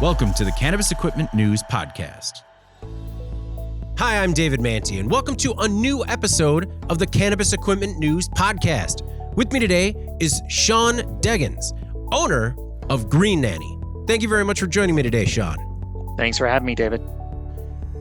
Welcome to the Cannabis Equipment News Podcast. Hi, I'm David Manti, and welcome to a new episode of the Cannabis Equipment News Podcast. With me today is Shawn Deggans, owner of Green Nanny. Thank you very much for joining me today, Shawn. Thanks for having me, David.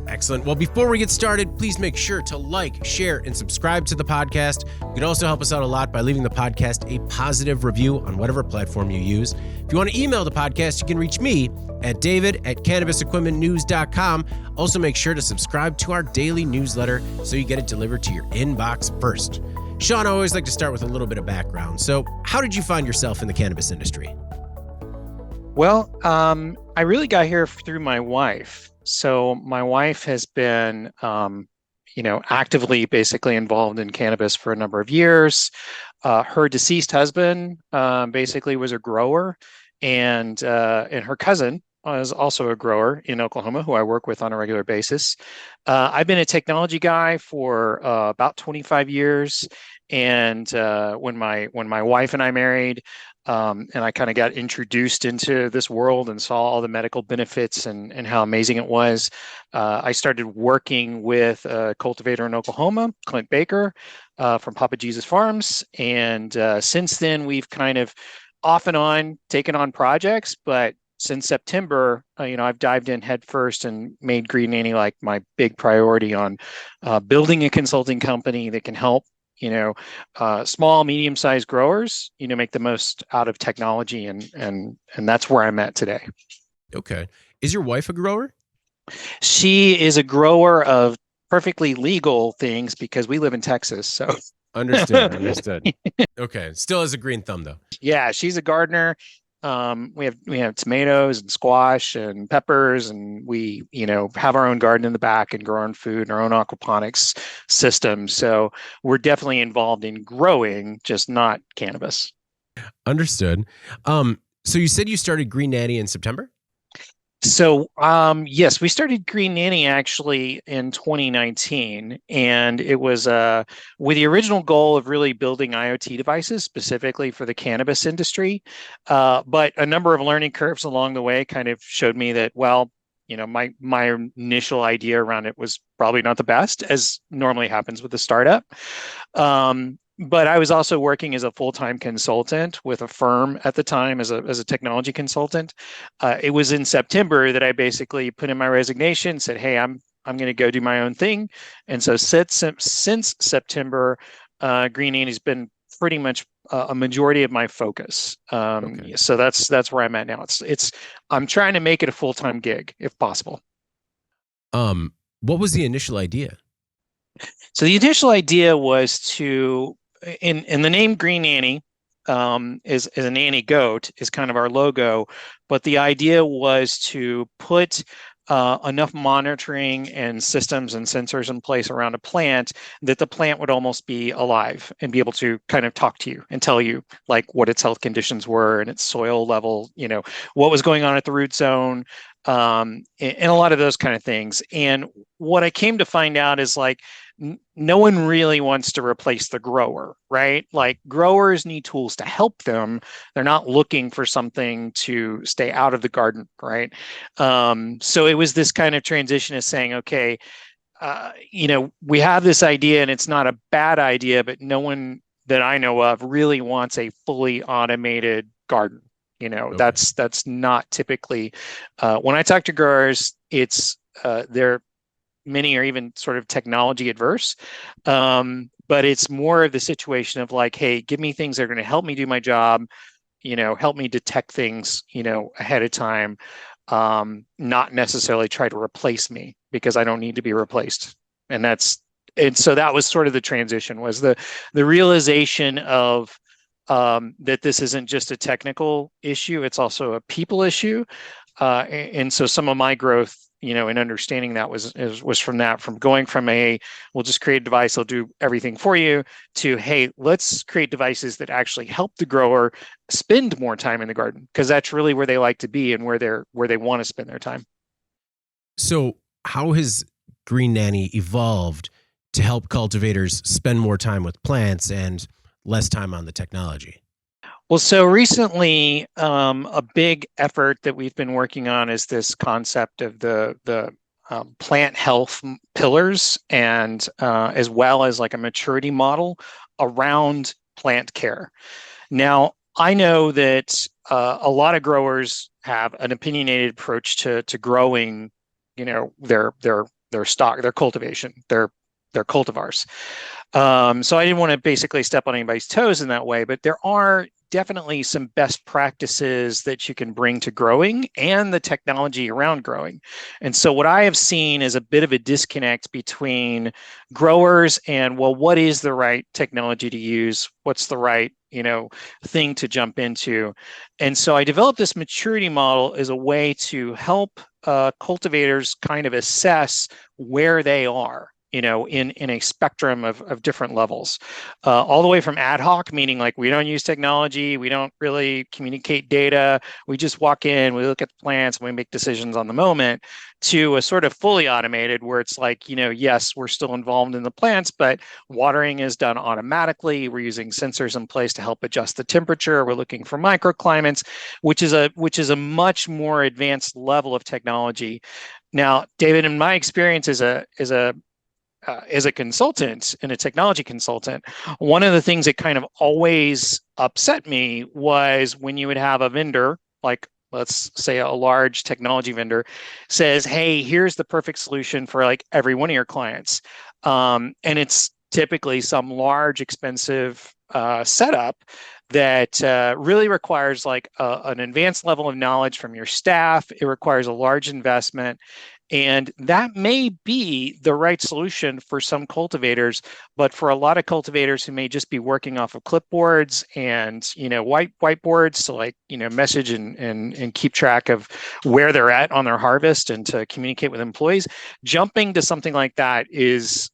Excellent. Well, before we get started, please make sure to like, share, and subscribe to the podcast. You can also help us out a lot by leaving the podcast a positive review on whatever platform you use. If you want to email the podcast, you can reach me at david@cannabisequipmentnews.com. Also, make sure to subscribe to our daily newsletter so you get it delivered to your inbox first. Shawn, I always like to start with a little bit of background. So how did you find yourself in the cannabis industry? Well, I really got here through my wife. So my wife has been, actively basically involved in cannabis for a number of years. Her deceased husband basically was a grower, and her cousin is also a grower in Oklahoma who I work with on a regular basis. I've been a technology guy for about 25 years. And when my wife and I married, and I kind of got introduced into this world and saw all the medical benefits and how amazing it was, I started working with a cultivator in Oklahoma, Clint Baker, from Papa Jesus Farms. And since then, we've kind of off and on taken on projects. But since September, I've dived in headfirst and made Green Nanny like my big priority on building a consulting company that can help small, medium-sized growers, make the most out of technology, and that's where I'm at today. Okay. Is your wife a grower? She is a grower of perfectly legal things because we live in Texas. So Understood. Okay. Still has a green thumb though. Yeah, she's a gardener. We have tomatoes and squash and peppers, and we, have our own garden in the back and grow our own food and our own aquaponics system. So we're definitely involved in growing, just not cannabis. Understood. So you said you started Green Nanny in September? So, yes, we started Green Nanny actually in 2019, and it was with the original goal of really building IoT devices specifically for the cannabis industry. But a number of learning curves along the way kind of showed me that, well, my initial idea around it was probably not the best, as normally happens with a startup. But I was also working as a full-time consultant with a firm at the time as a technology consultant. It was in September that I basically put in my resignation, said, "Hey, I'm going to go do my own thing." And so since September, Green Nanny's been pretty much a majority of my focus. Okay. So that's where I'm at now. I'm trying to make it a full-time gig if possible. What was the initial idea? So the initial idea was to, in the name Green Nanny, is a nanny goat is kind of our logo, but the idea was to put enough monitoring and systems and sensors in place around a plant that the plant would almost be alive and be able to kind of talk to you and tell you like what its health conditions were and its soil level, what was going on at the root zone, and a lot of those kind of things. And what I came to find out is like, no one really wants to replace the grower, right? Like growers need tools to help them. They're not looking for something to stay out of the garden, right? So it was this kind of transition of saying, okay, we have this idea and it's not a bad idea, but no one that I know of really wants a fully automated garden. Okay. That's not typically, when I talk to growers, it's many are even sort of technology adverse, but it's more of the situation of like, hey, give me things that are going to help me do my job, help me detect things, ahead of time, not necessarily try to replace me because I don't need to be replaced. And so that was sort of the transition, was the realization of that this isn't just a technical issue, it's also a people issue. And so some of my growth, in understanding that was from going from we'll just create a device, it'll do everything for you, to, hey, let's create devices that actually help the grower spend more time in the garden, because that's really where they like to be and where they want to spend their time. So how has Green Nanny evolved to help cultivators spend more time with plants and less time on the technology? Well, so recently, a big effort that we've been working on is this concept of the plant health pillars, and as well as like a maturity model around plant care. Now, I know that a lot of growers have an opinionated approach to growing, their stock, their cultivation, their cultivars. So I didn't want to basically step on anybody's toes in that way, but there are definitely some best practices that you can bring to growing and the technology around growing. And so what I have seen is a bit of a disconnect between growers and, well, what is the right technology to use? What's the right, thing to jump into? And so I developed this maturity model as a way to help cultivators kind of assess where they are, in a spectrum of different levels, all the way from ad hoc, meaning like we don't use technology, we don't really communicate data, we just walk in, we look at the plants, and we make decisions on the moment, to a sort of fully automated where it's like, yes, we're still involved in the plants, but watering is done automatically. We're using sensors in place to help adjust the temperature. We're looking for microclimates, which is a much more advanced level of technology. Now, David, in my experience as a consultant and a technology consultant, one of the things that kind of always upset me was when you would have a vendor, like let's say a large technology vendor, says, "Hey, here's the perfect solution for like every one of your clients," and it's typically some large, expensive setup that really requires like an advanced level of knowledge from your staff. It requires a large investment. And that may be the right solution for some cultivators, but for a lot of cultivators who may just be working off of clipboards and whiteboards to like message and keep track of where they're at on their harvest and to communicate with employees, jumping to something like that is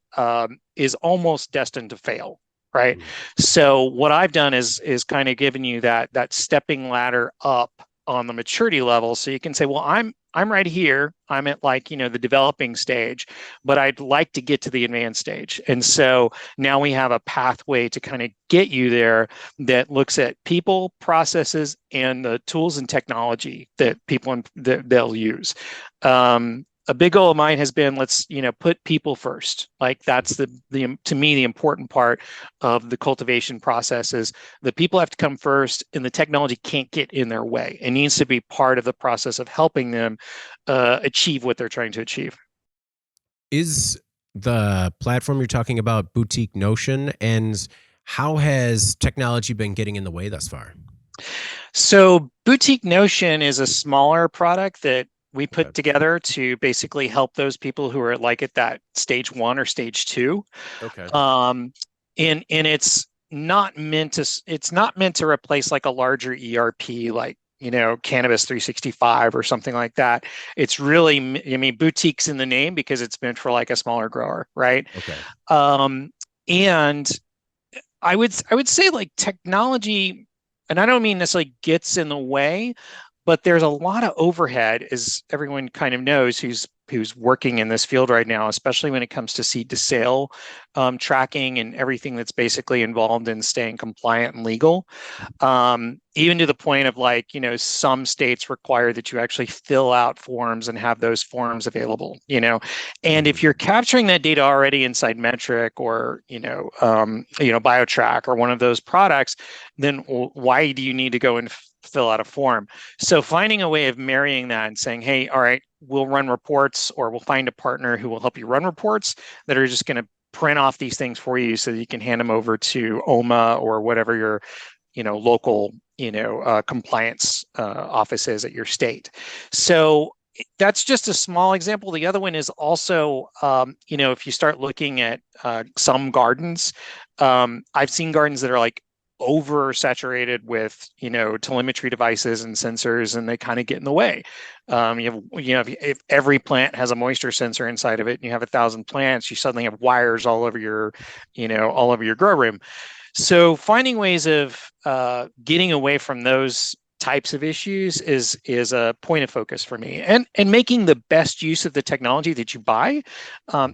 almost destined to fail. Right. So what I've done is kind of given you that stepping ladder up on the maturity level, so you can say, well, I'm right here. I'm at like, the developing stage, but I'd like to get to the advanced stage. And so now we have a pathway to kind of get you there that looks at people, processes, and the tools and technology that they'll use. A big goal of mine has been, let's put people first. Like that's the to me the important part of the cultivation process is the people have to come first, and the technology can't get in their way. It needs to be part of the process of helping them achieve what they're trying to achieve. Is the platform you're talking about Boutique Notion, and how has technology been getting in the way thus far? So Boutique Notion is a smaller product that we put together to basically help those people who are like at that stage 1 or stage 2. Okay. And it's not meant to replace like a larger ERP like Cannabis 365 or something like that. It's really, I mean, boutiques in the name because it's meant for like a smaller grower, right? Okay. And I would say like technology, and I don't mean necessarily gets in the way, but there's a lot of overhead, as everyone kind of knows who's working in this field right now, especially when it comes to seed to sale tracking and everything that's basically involved in staying compliant and legal. Even to the point of like, some states require that you actually fill out forms and have those forms available, and if you're capturing that data already inside Metric or, BioTrack or one of those products, then why do you need to go and fill out a form? So finding a way of marrying that and saying, hey, all right, we'll run reports, or we'll find a partner who will help you run reports that are just going to print off these things for you so that you can hand them over to OMA or whatever your local compliance office is at your state. So that's just a small example. The other one is also, if you start looking at some gardens, I've seen gardens that are like oversaturated with telemetry devices and sensors, and they kind of get in the way. If every plant has a moisture sensor inside of it and you have 1,000 plants, you suddenly have wires all over your grow room. So finding ways of getting away from those types of issues is a point of focus for me, and making the best use of the technology that you buy.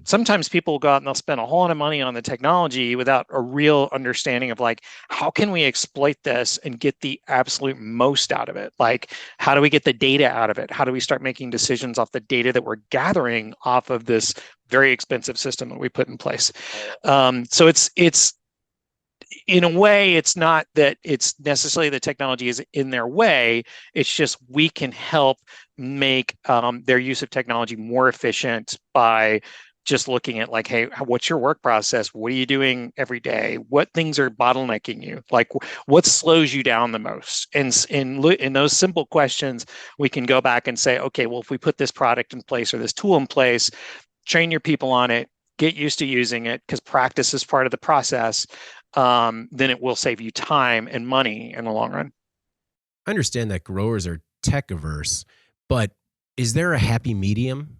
Sometimes people go out and they'll spend a whole lot of money on the technology without a real understanding of like, how can we exploit this and get the absolute most out of it? Like, how do we get the data out of it? How do we start making decisions off the data that we're gathering off of this very expensive system that we put in place? So it's in a way, it's not that it's necessarily the technology is in their way. It's just we can help make their use of technology more efficient by just looking at like, hey, what's your work process? What are you doing every day? What things are bottlenecking you? Like, what slows you down the most? And in those simple questions, we can go back and say, okay, well, if we put this product in place or this tool in place, train your people on it, get used to using it, because practice is part of the process. Then it will save you time and money in the long run. I understand that growers are tech averse, but is there a happy medium?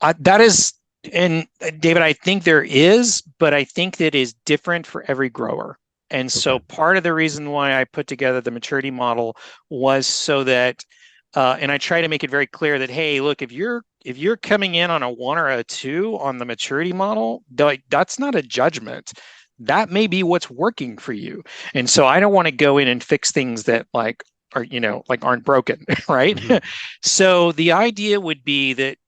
That is, and David, I think there is, but I think that is different for every grower. And so part of the reason why I put together the maturity model was so that, and I try to make it very clear that, hey, look, if you're coming in on a 1 or a 2 on the maturity model, that's not a judgment. That may be what's working for you. And so I don't want to go in and fix things that like are, like aren't broken, right? Mm-hmm. So the idea would be that,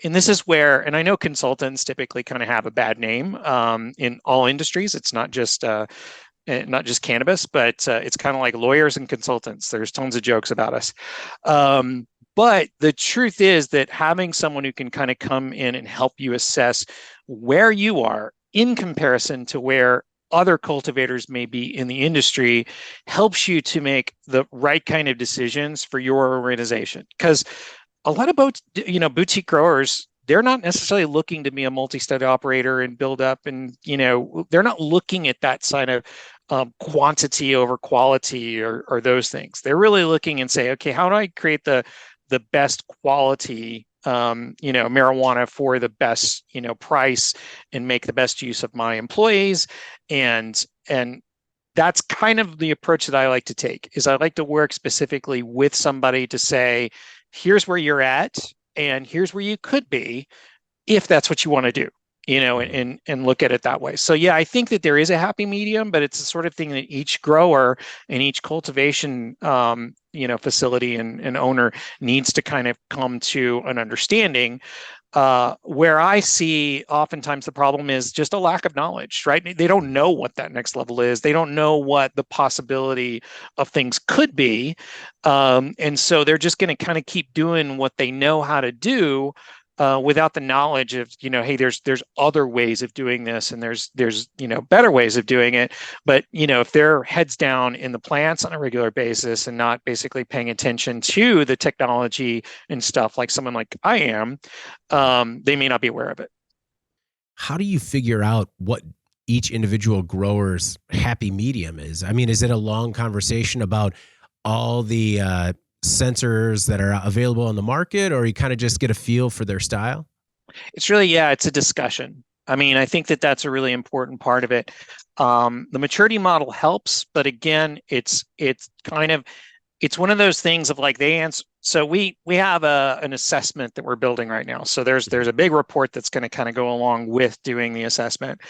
and this is where, and I know consultants typically kind of have a bad name in all industries. It's not just cannabis, but it's kind of like lawyers and consultants. There's tons of jokes about us. But the truth is that having someone who can kind of come in and help you assess where you are in comparison to where other cultivators may be in the industry helps you to make the right kind of decisions for your organization. Because a lot of boutique growers, they're not necessarily looking to be a multi-state operator and build up, and they're not looking at that side of quantity over quality or those things. They're really looking and say, okay, how do I create the best quality marijuana for the best price and make the best use of my employees, and that's kind of the approach that I like to take. Is I like to work specifically with somebody to say, here's where you're at and here's where you could be if that's what you want to do, and look at it that way. So yeah, I think that there is a happy medium, but it's the sort of thing that each grower and each cultivation facility and owner needs to kind of come to an understanding. Where I see oftentimes the problem is just a lack of knowledge, right? They don't know what that next level is. They don't know what the possibility of things could be. And so they're just going to kind of keep doing what they know how to do without the knowledge of, hey, there's other ways of doing this, and there's better ways of doing it. But if they're heads down in the plants on a regular basis and not basically paying attention to the technology and stuff like someone like I am, they may not be aware of it. How do you figure out what each individual grower's happy medium is? I mean, is it a long conversation about all the sensors that are available on the market, or you kind of just get a feel for their style? It's really, it's a discussion. I mean, I think that that's a really important part of it. The maturity model helps, but again, it's one of those things of like they answer. So we have an assessment that we're building right now. So there's a big report that's going to kind of go along with doing the assessment.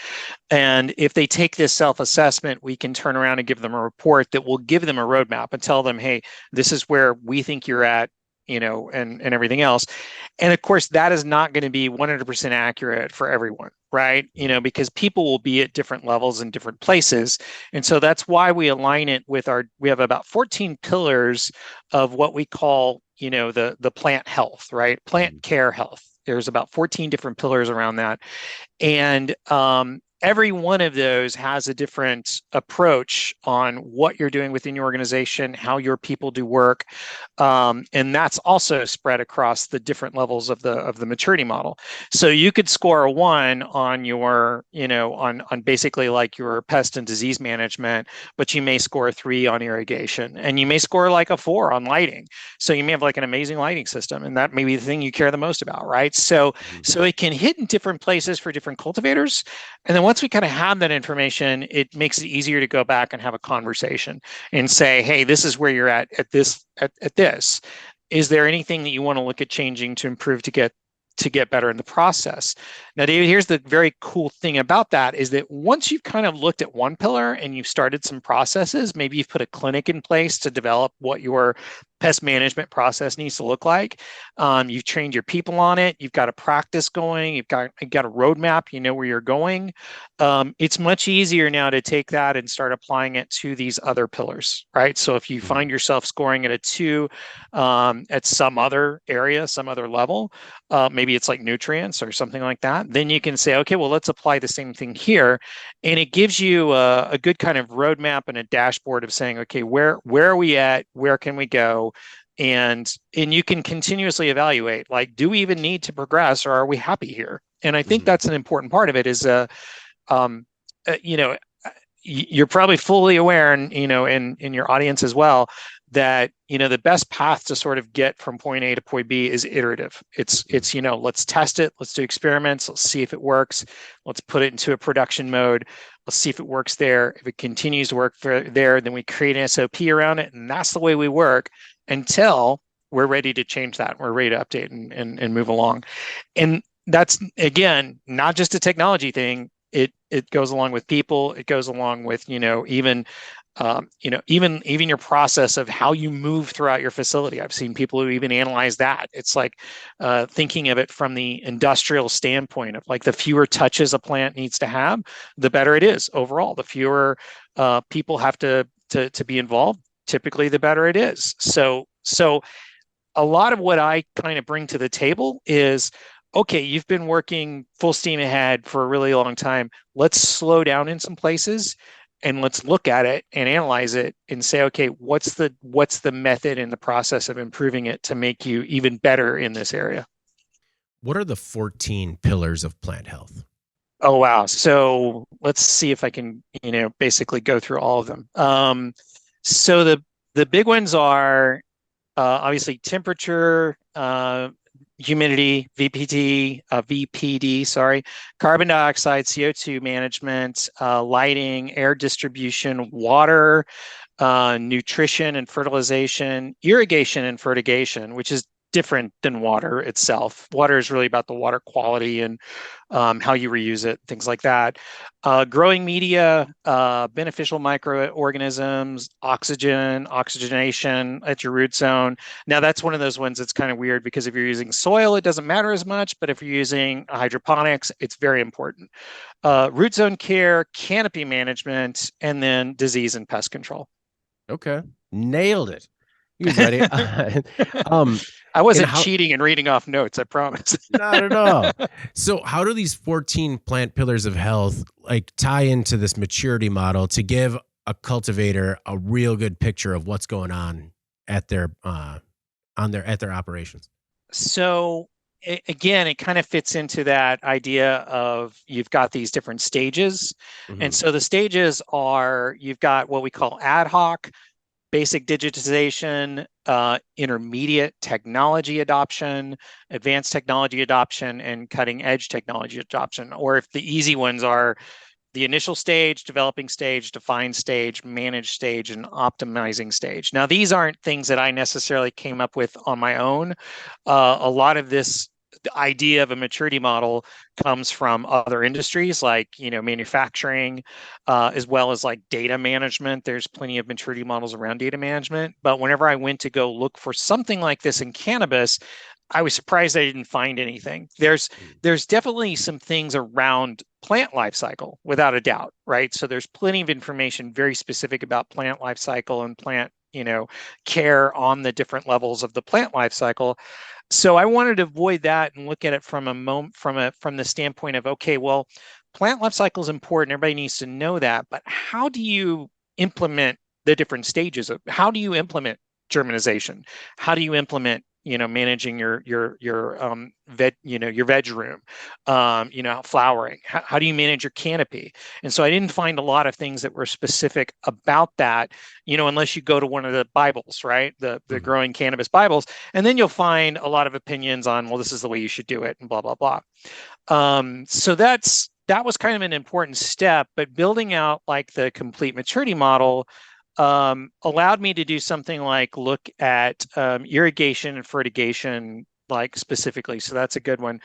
And if they take this self-assessment, we can turn around and give them a report that will give them a roadmap and tell them, hey, this is where we think you're at, and everything else. And of course, that is not going to be 100% accurate for everyone, right? Because people will be at different levels in different places. And so that's why we align it with we have about 14 pillars of what we call, the plant health, right? Plant care health. There's about 14 different pillars around that. And every one of those has a different approach on what you're doing within your organization, how your people do work. And that's also spread across the different levels of the maturity model. So you could score a 1 on your, on basically like your pest and disease management, but you may score a 3 on irrigation, and you may score like a 4 on lighting. So you may have like an amazing lighting system, and that may be the thing you care the most about, right? So it can hit in different places for different cultivators. And then once we kind of have that information, it makes it easier to go back and have a conversation and say, hey, this is where you're at this. Is there anything that you want to look at changing to improve to get better in the process? Now, David, here's the very cool thing about that is that once you've kind of looked at one pillar and you've started some processes, maybe you've put a clinic in place to develop what your pest management process needs to look like. You've trained your people on it. You've got a practice going. You've got a roadmap. You know where you're going. It's much easier now to take that and start applying it to these other pillars, right? So if you find yourself scoring at a 2 at some other area, some other level, maybe it's like nutrients or something like that, then you can say, okay, well, let's apply the same thing here. And it gives you a good kind of roadmap and a dashboard of saying, okay, where are we at? Where can we go? And you can continuously evaluate, like, do we even need to progress, or are we happy here? And I think that's an important part of it is, you're probably fully aware, and, in your audience as well, that, the best path to sort of get from point A to point B is iterative. It's, let's test it. Let's do experiments. Let's see if it works. Let's put it into a production mode. Let's see if it works there. If it continues to work there, then we create an SOP around it. And that's the way we work until we're ready to change that. We're ready to update and move along. And that's, again, not just a technology thing. It goes along with people. It goes along with, even your process of how you move throughout your facility. I've seen people who even analyze that. It's like thinking of it from the industrial standpoint of, like, the fewer touches a plant needs to have, the better it is overall. The fewer people have to be involved, typically the better it is. So a lot of what I kind of bring to the table is, okay, you've been working full steam ahead for a really long time. Let's slow down in some places and let's look at it and analyze it and say, okay, what's the method and the process of improving it to make you even better in this area? What are the 14 pillars of plant health? Oh, wow. So let's see if I can, basically go through all of them. So the big ones are obviously temperature, humidity, VPD, sorry, carbon dioxide, CO2 management, lighting, air distribution, water, nutrition and fertilization, irrigation and fertigation, which is different than water itself. Water is really about the water quality and how you reuse it, things like that. Growing media, beneficial microorganisms, oxygenation at your root zone. Now, that's one of those ones that's kind of weird because if you're using soil, it doesn't matter as much, but if you're using hydroponics, it's very important. Root zone care, canopy management, and then disease and pest control. Okay. Nailed it. You was ready. I wasn't cheating and reading off notes, I promise. Not at all. So how do these 14 plant pillars of health tie into this maturity model to give a cultivator a real good picture of what's going on at their operations? So again, it kind of fits into that idea of you've got these different stages. Mm-hmm. And so the stages are, you've got what we call ad hoc, basic digitization, intermediate technology adoption, advanced technology adoption, and cutting edge technology adoption. Or if the easy ones are the initial stage, developing stage, define stage, manage stage, and optimizing stage. Now, these aren't things that I necessarily came up with on my own. A lot of this idea of a maturity model comes from other industries like manufacturing, as well as like data management. There's plenty of maturity models around data management, but whenever I went to go look for something like this in cannabis, I was surprised I didn't find anything. There's definitely some things around plant life cycle, without a doubt, right? So there's plenty of information very specific about plant life cycle and plant care on the different levels of the plant life cycle. So I wanted to avoid that and look at it from the standpoint of, okay, well, plant life cycle is important. Everybody needs to know that, but how do you implement the different stages of? How do you implement germinization? How do you implement managing your veg room, flowering? How do you manage your canopy? And so I didn't find a lot of things that were specific about that, unless you go to one of the Bibles, right? The Growing Cannabis Bibles, and then you'll find a lot of opinions on, well, this is the way you should do it, and blah blah blah. So that's that was kind of an important step, but building out like the complete maturity model allowed me to do something like look at irrigation and fertigation, like specifically. So that's a good one.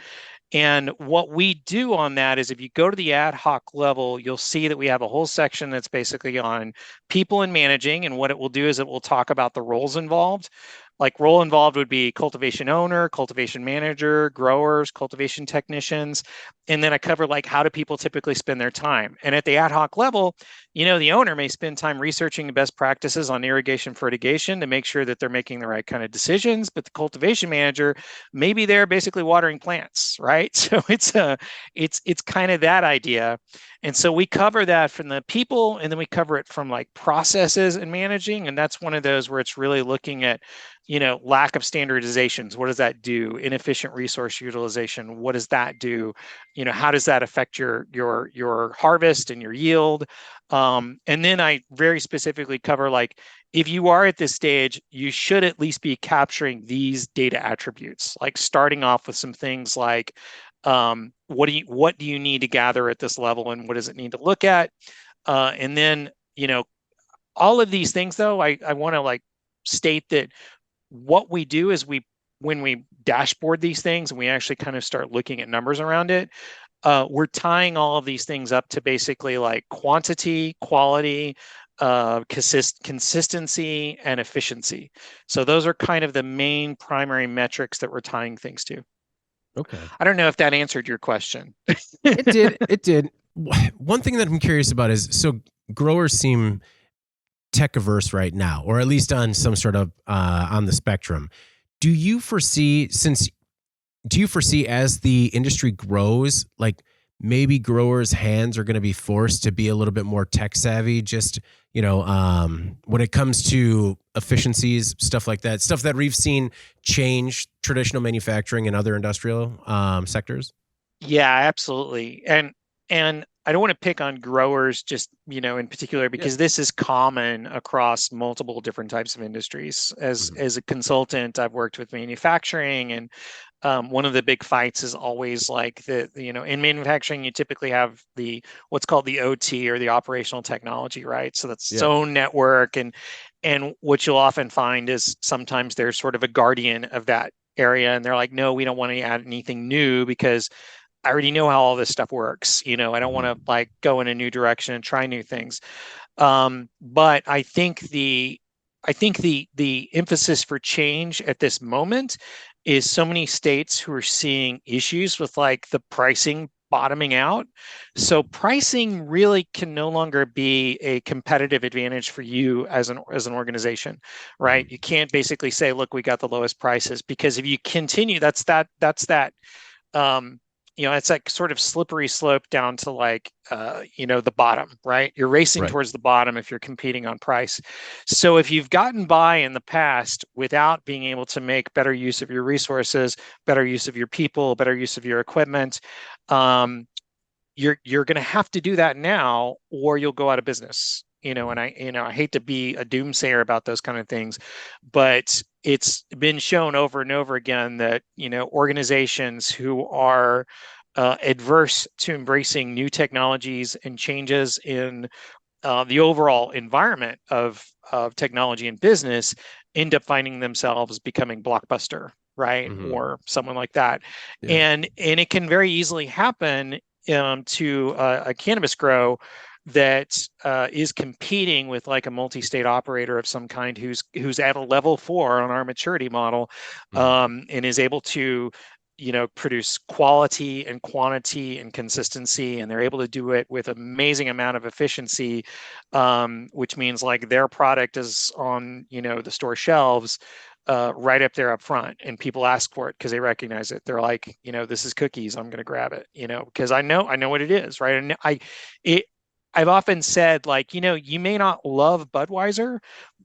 And what we do on that is if you go to the ad hoc level, you'll see that we have a whole section that's basically on people and managing. And what it will do is it will talk about the roles involved. Like role involved would be cultivation owner, cultivation manager, growers, cultivation technicians. And then I cover like how do people typically spend their time. And at the ad hoc level, the owner may spend time researching the best practices on irrigation fertigation to make sure that they're making the right kind of decisions. But the cultivation manager, maybe they're basically watering plants, right? So it's kind of that idea. And so we cover that from the people, and then we cover it from like processes and managing. And that's one of those where it's really looking at, lack of standardizations. What does that do? Inefficient resource utilization. What does that do? How does that affect your harvest and your yield? And then I very specifically cover like, if you are at this stage, you should at least be capturing these data attributes, like starting off with some things like, what do you need to gather at this level, and what does it need to look at? And then, all of these things, though, I want to like state that what we do is when we dashboard these things and we actually kind of start looking at numbers around it, we're tying all of these things up to basically like quantity, quality, consistency, and efficiency. So those are kind of the main primary metrics that we're tying things to. Okay. I don't know if that answered your question. It did. It did. One thing that I'm curious about is, so growers seem tech averse right now, or at least on some sort of on the spectrum. Do you foresee as the industry grows, like maybe growers' hands are going to be forced to be a little bit more tech savvy, just, when it comes to efficiencies, stuff like that, stuff that we've seen change traditional manufacturing and other industrial sectors? Yeah, absolutely. And I don't want to pick on growers just, in particular, because this is common across multiple different types of industries. As a consultant, I've worked with manufacturing, and one of the big fights is always like in manufacturing, you typically have what's called the OT, or the operational technology, right? So that's its own network. And what you'll often find is sometimes there's sort of a guardian of that area, and they're like, no, we don't want to add anything new because I already know how all this stuff works. I don't want to like go in a new direction and try new things. But I think the emphasis for change at this moment is so many states who are seeing issues with like the pricing bottoming out. So pricing really can no longer be a competitive advantage for you as an organization, right? You can't basically say, look, we got the lowest prices, because if you continue, that's that it's like sort of slippery slope down to like, the bottom, right? You're racing towards the bottom if you're competing on price. So if you've gotten by in the past without being able to make better use of your resources, better use of your people, better use of your equipment, you're going to have to do that now, or you'll go out of business. And I hate to be a doomsayer about those kind of things, but it's been shown over and over again that, organizations who are adverse to embracing new technologies and changes in the overall environment of technology and business end up finding themselves becoming Blockbuster, right? Or someone like that. And it can very easily happen to a cannabis grow that is competing with like a multi-state operator of some kind who's at a level 4 on our maturity model, and is able to produce quality and quantity and consistency, and they're able to do it with amazing amount of efficiency, which means like their product is on the store shelves right up there up front, and people ask for it because they recognize it. They're like, this is cookies, I'm going to grab it, because I know what it is, right? And I've often said, like, you may not love Budweiser,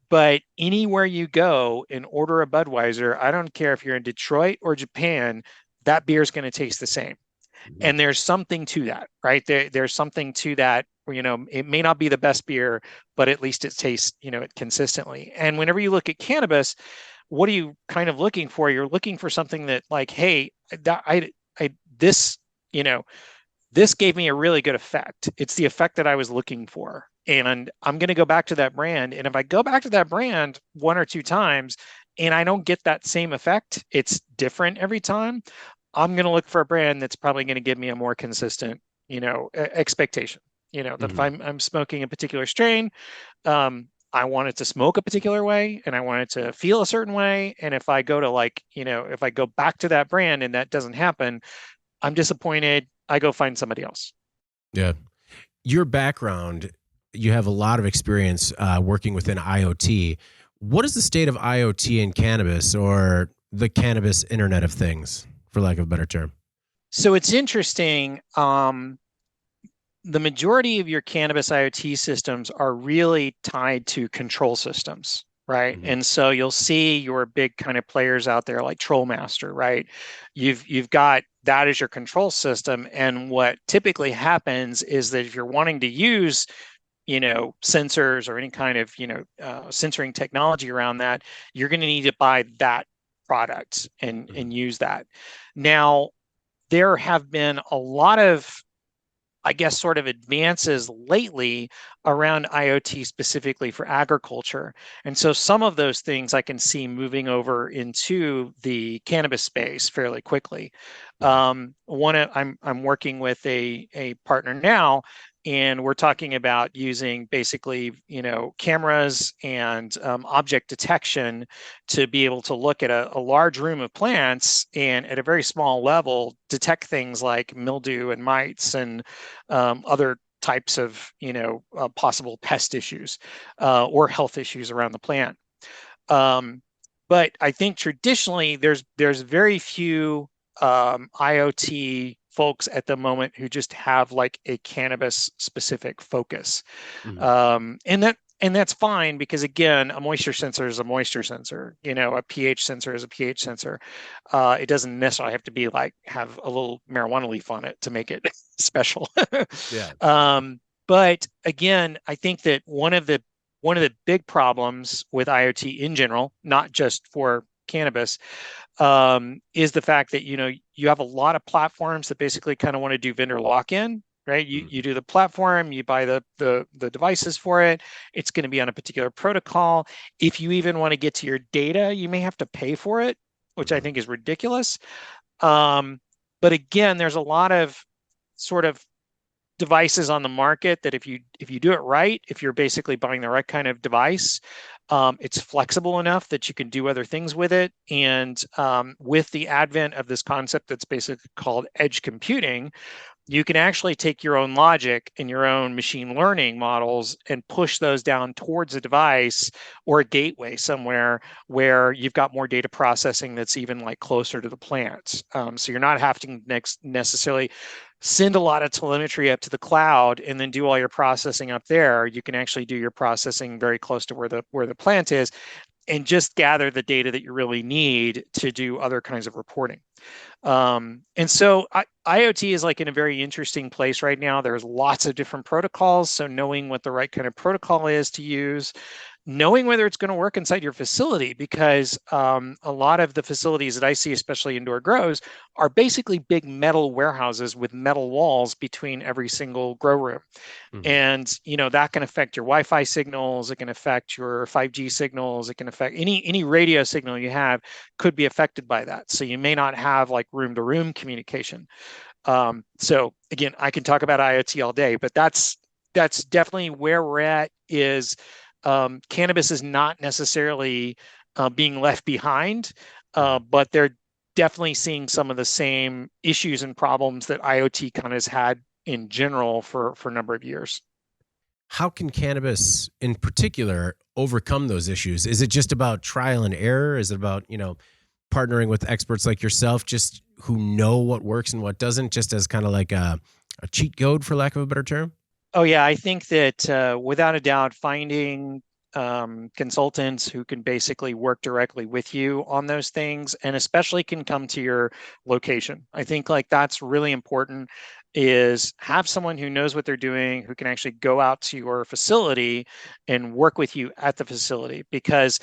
but anywhere you go and order a Budweiser, I don't care if you're in Detroit or Japan, that beer is going to taste the same. And there's something to that, right? There's something to that. It may not be the best beer, but at least it tastes, it consistently. And whenever you look at cannabis, what are you kind of looking for? You're looking for something that, like, hey, this, this gave me a really good effect. It's the effect that I was looking for. And I'm going to go back to that brand. And if I go back to that brand one or two times and I don't get that same effect, it's different every time. I'm going to look for a brand that's probably going to give me a more consistent, expectation. That if Hmm. I'm smoking a particular strain, I want it to smoke a particular way and I want it to feel a certain way. And if I go to if I go back to that brand and that doesn't happen, I'm disappointed. I go find somebody else. Yeah. Your background, you have a lot of experience working within IoT. What is the state of IoT in cannabis, or the cannabis Internet of Things, for lack of a better term? So it's interesting. The majority of your cannabis IoT systems are really tied to control systems, right? Hmm. And so you'll see your big kind of players out there like Trollmaster, right? You've got that as your control system, and what typically happens is that if you're wanting to use sensors or any kind of sensoring technology around that, you're going to need to buy that product and Hmm. use that. Now, there have been a lot of, I guess, sort of advances lately around IoT specifically for agriculture. And so some of those things I can see moving over into the cannabis space fairly quickly. Hmm. I'm working with a partner now, and we're talking about using basically cameras and object detection to be able to look at a large room of plants and at a very small level detect things like mildew and mites and other types of possible pest issues or health issues around the plant. Um, but I think traditionally there's very few IoT folks at the moment who just have like a cannabis specific focus. Hmm. And that's fine, because again, a moisture sensor is a moisture sensor. A pH sensor is a pH sensor. It doesn't necessarily have to be like have a little marijuana leaf on it to make it special. Yeah. But again, I think that one of the big problems with IoT in general, not just for cannabis, is the fact that you have a lot of platforms that basically kind of want to do vendor lock-in, right? You Hmm. you do the platform, you buy the devices for it. It's going to be on a particular protocol. If you even want to get to your data, you may have to pay for it, which I Hmm. think is ridiculous. Um, but again, there's a lot of sort of devices on the market that if you do it right, if you're basically buying the right kind of device, it's flexible enough that you can do other things with it. And with the advent of this concept that's basically called edge computing, you can actually take your own logic and your own machine learning models and push those down towards a device or a gateway somewhere where you've got more data processing that's even like closer to the plants. So you're not having to necessarily send a lot of telemetry up to the cloud and then do all your processing up there. You can actually do your processing very close to where the plant is and just gather the data that you really need to do other kinds of reporting. And so IoT is like in a very interesting place right now. There's lots of different protocols. So knowing what the right kind of protocol is to use, knowing whether it's going to work inside your facility, because a lot of the facilities that I see, especially indoor grows, are basically big metal warehouses with metal walls between every single grow room. Hmm. And that can affect your Wi-Fi signals. It can affect your 5G signals. It can affect any radio signal you have could be affected by that. So you may not have like room to room communication. So again, I can talk about IoT all day, but that's definitely where we're at. Is cannabis is not necessarily being left behind, Hmm. but they're definitely seeing some of the same issues and problems that IoT kind of has had in general for a number of years. How can cannabis in particular overcome those issues? Is it just about trial and error? Is it about, partnering with experts like yourself, just who know what works and what doesn't, just as kind of like a cheat code, for lack of a better term? Oh yeah, I think that without a doubt, finding consultants who can basically work directly with you on those things, and especially can come to your location. I think like that's really important. Is have someone who knows what they're doing, who can actually go out to your facility and work with you at the facility, because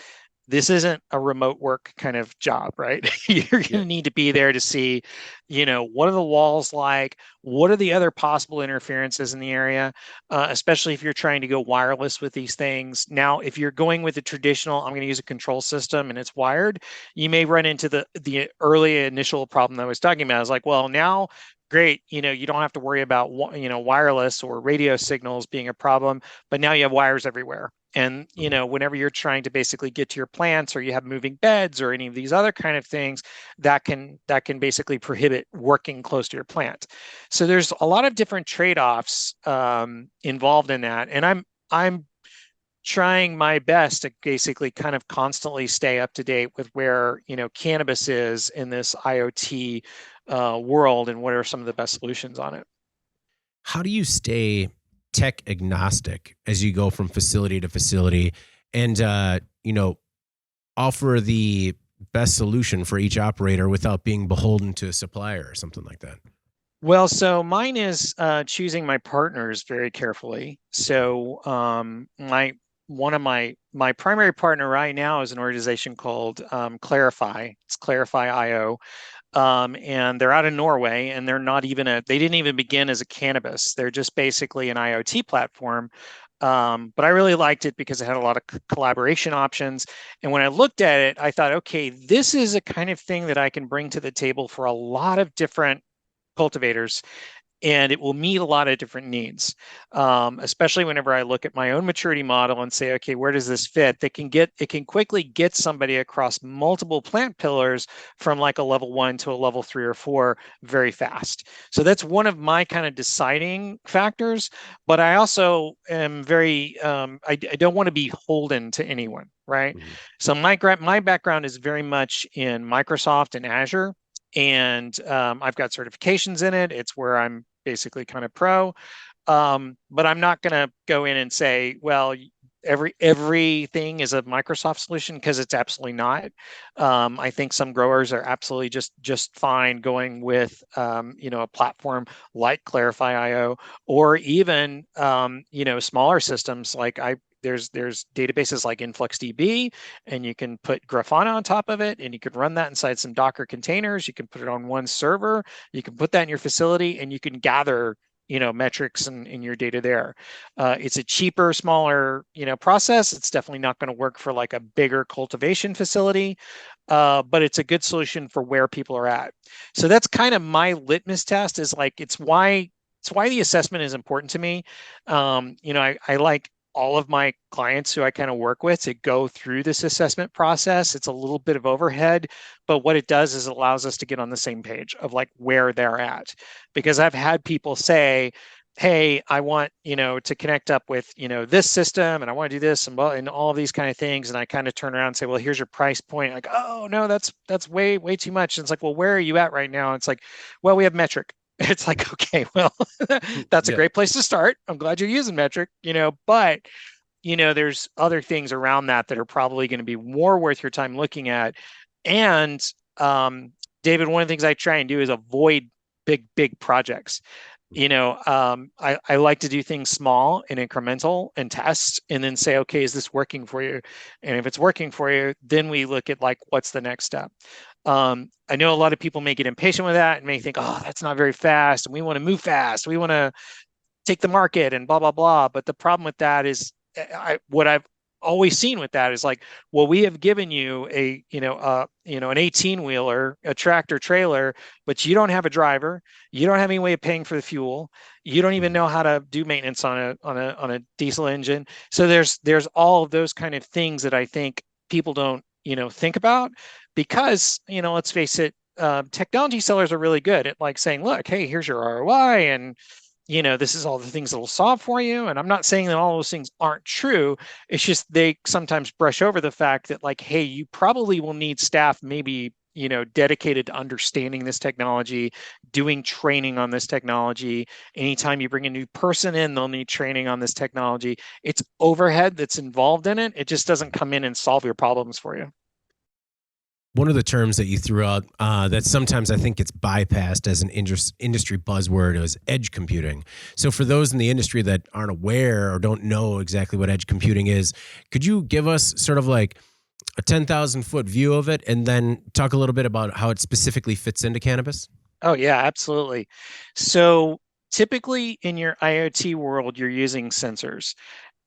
this isn't a remote work kind of job, right? You're going to need to be there to see, what are the walls like? What are the other possible interferences in the area? Especially if you're trying to go wireless with these things. Now, if you're going with a traditional, I'm going to use a control system and it's wired, you may run into the early initial problem that I was talking about. It's like, well, now great, you don't have to worry about wireless or radio signals being a problem, but now you have wires everywhere. And whenever you're trying to basically get to your plants, or you have moving beds or any of these other kind of things, that can basically prohibit working close to your plant. So there's a lot of different trade-offs involved in that, and I'm trying my best to basically kind of constantly stay up to date with where cannabis is in this IoT world, and what are some of the best solutions on it. How do you stay tech agnostic as you go from facility to facility, and offer the best solution for each operator without being beholden to a supplier or something like that? Well, so mine is choosing my partners very carefully. So one of my primary partner right now is an organization called Clarify. It's Clarify IO. And they're out of Norway, and they didn't even begin as a cannabis. They're just basically an IoT platform. But I really liked it because it had a lot of collaboration options. And when I looked at it, I thought, okay, this is a kind of thing that I can bring to the table for a lot of different cultivators, and it will meet a lot of different needs, especially whenever I look at my own maturity model and say, okay, where does this fit? It can quickly get somebody across multiple plant pillars from like a level 1 to a level 3 or 4 very fast. So that's one of my kind of deciding factors. But I also am very, I don't want to be beholden to anyone, right? Mm-hmm. So my background is very much in Microsoft and Azure. And I've got certifications in it. It's where I'm basically kind of pro. But I'm not going to go in and say, well, everything is a Microsoft solution, because it's absolutely not. I think some growers are absolutely just fine going with a platform like Clarify IO, or even smaller systems like there's databases like InfluxDB, and you can put Grafana on top of it, and you can run that inside some Docker containers. You can put it on one server. You can put that in your facility, and you can gather metrics in your data there. It's a cheaper, smaller process. It's definitely not going to work for like a bigger cultivation facility, but it's a good solution for where people are at. So that's kind of my litmus test, is like it's why the assessment is important to me. I like all of my clients who I kind of work with to go through this assessment process. It's a little bit of overhead, but what it does is it allows us to get on the same page of like where they're at. Because I've had people say, hey, I want, to connect up with, this system, and I want to do this and all of these kind of things. And I kind of turn around and say, well, here's your price point. Like, oh no, that's way too much. And it's like, well, where are you at right now? And it's like, well, we have metric. It's like, okay, well, that's a great place to start. I'm glad you're using metric, but there's other things around that are probably going to be more worth your time looking at. And David, one of the things I try and do is avoid big projects. I like to do things small and incremental and test, and then say, okay, is this working for you? And if it's working for you, then we look at like, what's the next step? I know a lot of people may get impatient with that and may think, oh, that's not very fast, and we want to move fast. We want to take the market and blah, blah, blah. But the problem with that is what I've always seen with that is like, well, we have given you an 18-wheeler, a tractor trailer, but you don't have a driver. You don't have any way of paying for the fuel. You don't even know how to do maintenance on a diesel engine. So there's all of those kind of things that I think people don't think about, because let's face it, technology sellers are really good at like saying, look, hey, here's your ROI, and this is all the things that will solve for you. And I'm not saying that all those things aren't true. It's just they sometimes brush over the fact that like, hey, you probably will need staff maybe dedicated to understanding this technology, doing training on this technology. Anytime you bring a new person in, they'll need training on this technology. It's overhead that's involved in it. It just doesn't come in and solve your problems for you. One of the terms that you threw out that sometimes I think gets bypassed as an industry buzzword is edge computing. So for those in the industry that aren't aware or don't know exactly what edge computing is, could you give us sort of like a 10,000-foot view of it and then talk a little bit about how it specifically fits into cannabis? Oh, yeah, absolutely. So typically in your IoT world, you're using sensors.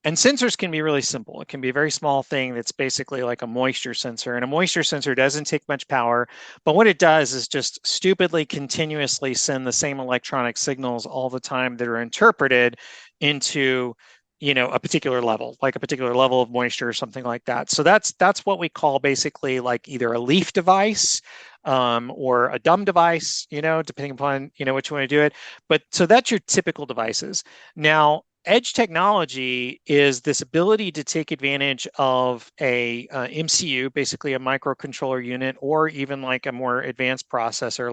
And sensors can be really simple. It can be a very small thing that's basically like a moisture sensor. And a moisture sensor doesn't take much power, but what it does is just stupidly continuously send the same electronic signals all the time that are interpreted into, a particular level, like a particular level of moisture or something like that. So that's what we call basically like either a leaf device, or a dumb device, depending upon, which you want to do it. But so that's your typical devices. Now, edge technology is this ability to take advantage of a MCU, basically a microcontroller unit, or even like a more advanced processor,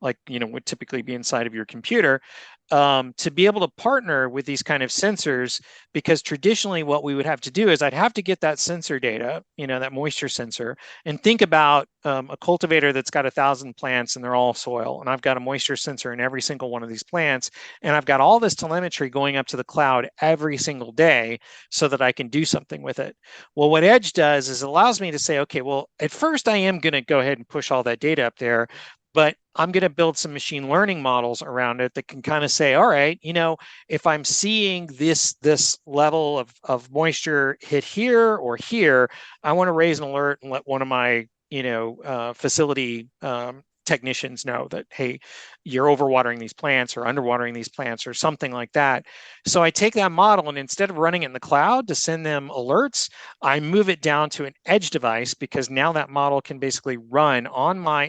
would typically be inside of your computer, to be able to partner with these kind of sensors. Because traditionally, what we would have to do is I'd have to get that sensor data, that moisture sensor, and think about a cultivator that's got 1,000 plants and they're all soil, and I've got a moisture sensor in every single one of these plants, and I've got all this telemetry going up to the cloud every single day so that I can do something with it. Well, what Edge does is it allows me to say, okay, well, at first I am going to go ahead and push all that data up there, but I'm going to build some machine learning models around it that can kind of say, all right, if I'm seeing this level of moisture hit here or here, I want to raise an alert and let one of my facility technicians know that, hey, you're overwatering these plants or underwatering these plants or something like that. So I take that model, and instead of running it in the cloud to send them alerts, I move it down to an edge device, because now that model can basically run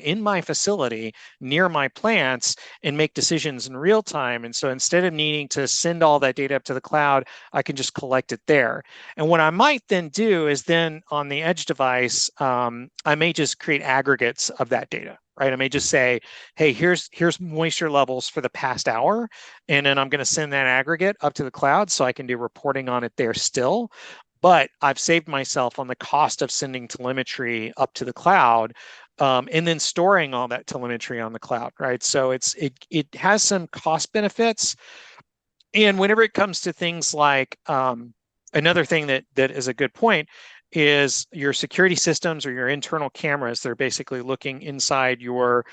in my facility near my plants and make decisions in real time. And so instead of needing to send all that data up to the cloud, I can just collect it there. And what I might then do is then on the edge device, I may just create aggregates of that data. Right. I may just say, hey, here's moisture levels for the past hour. And then I'm going to send that aggregate up to the cloud so I can do reporting on it there still. But I've saved myself on the cost of sending telemetry up to the cloud, and then storing all that telemetry on the cloud. Right. So it has some cost benefits. And whenever it comes to things like, another thing that is a good point is your security systems or your internal cameras. They're basically looking inside your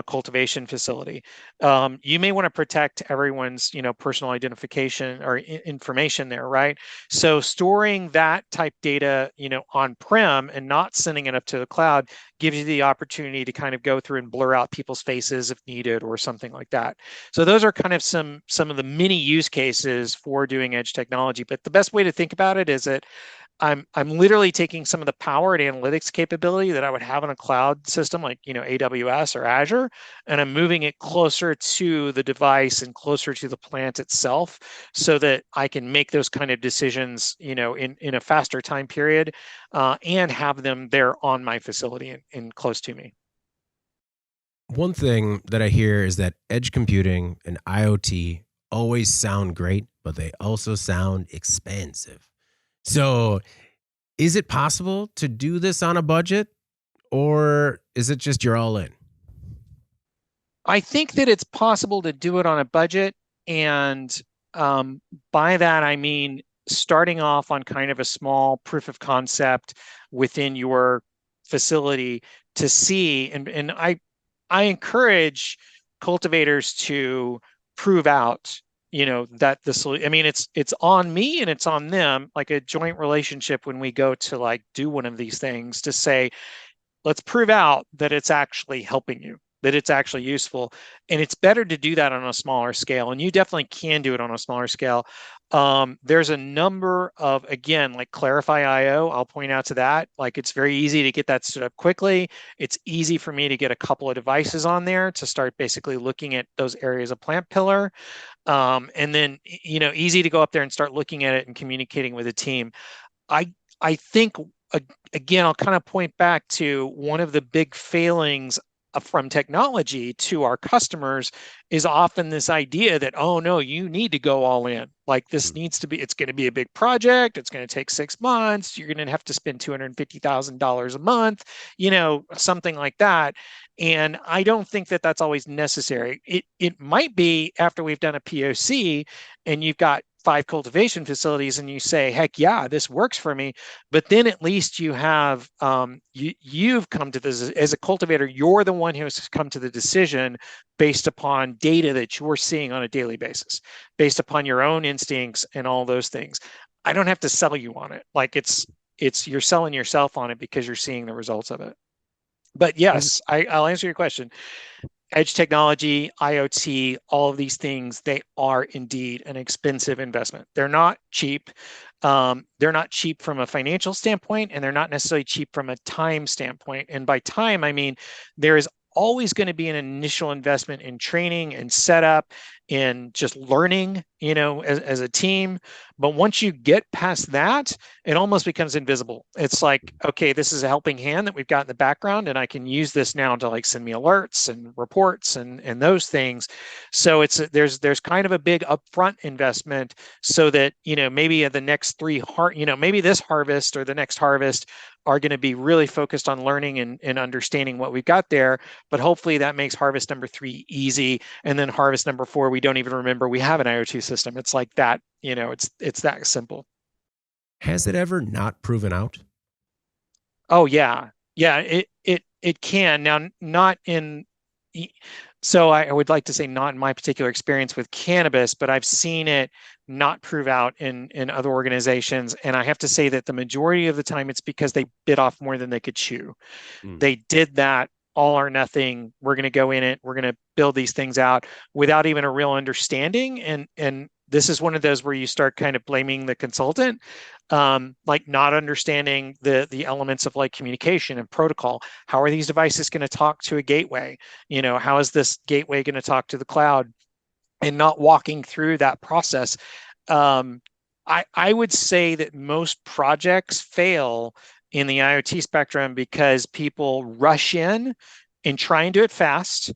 cultivation facility. You may want to protect everyone's, personal identification or information there, right? So storing that type data, on-prem and not sending it up to the cloud gives you the opportunity to kind of go through and blur out people's faces if needed or something like that. So those are kind of some of the many use cases for doing edge technology. But the best way to think about it is that I'm literally taking some of the power and analytics capability that I would have in a cloud system like, AWS or Azure, and I'm moving it closer to the device and closer to the plant itself so that I can make those kind of decisions, in a faster time period, and have them there on my facility and close to me. One thing that I hear is that edge computing and IoT always sound great, but they also sound expensive. So, is it possible to do this on a budget, or is it just you're all in? I think that it's possible to do it on a budget. And by that, I mean starting off on kind of a small proof of concept within your facility to see. And I encourage cultivators to prove out, that the solution. I mean, it's on me and it's on them, like a joint relationship when we go to like do one of these things to say, let's prove out that it's actually helping you, that it's actually useful. And it's better to do that on a smaller scale. And you definitely can do it on a smaller scale. There's a number of, again, like Clarify IO, I'll point out to that. Like it's very easy to get that stood up quickly. It's easy for me to get a couple of devices on there to start basically looking at those areas of plant pillar. And then, easy to go up there and start looking at it and communicating with a team. I think, again, I'll kind of point back to one of the big failings from technology to our customers is often this idea that, oh no, you need to go all in. Like this needs to be, it's going to be a big project. It's going to take 6 months. You're going to have to spend $250,000 a month, something like that. And I don't think that that's always necessary. It might be after we've done a POC and you've got 5 cultivation facilities and you say, heck yeah, this works for me, but then at least you have you've come to this as a cultivator. You're the one who has come to the decision based upon data that you're seeing on a daily basis, based upon your own instincts and all those things. I don't have to sell you on it. Like it's you're selling yourself on it because you're seeing the results of it. But yes, I'll answer your question. Edge technology, IoT, all of these things, they are indeed an expensive investment. They're not cheap. They're not cheap from a financial standpoint, and they're not necessarily cheap from a time standpoint. And by time, I mean there is always going to be an initial investment in training and setup and just learning, as a team. But once you get past that, it almost becomes invisible. It's like, okay, this is a helping hand that we've got in the background, and I can use this now to like send me alerts and reports and those things. So there's kind of a big upfront investment so that, maybe the next maybe this harvest or the next harvest are going to be really focused on learning and understanding what we've got there. But hopefully that makes harvest number 3 easy. And then harvest number 4, we don't even remember we have an IoT system. It's like that, it's that simple. Has it ever not proven out? Oh yeah. Yeah, it can. Now, not in so I would like to say not in my particular experience with cannabis, but I've seen it not prove out in other organizations. And I have to say that the majority of the time it's because they bit off more than they could chew. They did that all or nothing. We're going to go in it. We're going to build these things out without even a real understanding. And this is one of those where you start kind of blaming the consultant, like not understanding the elements of like communication and protocol. How are these devices going to talk to a gateway? How is this gateway going to talk to the cloud? And not walking through that process. I would say that most projects fail in the IoT spectrum because people rush in and try and do it fast,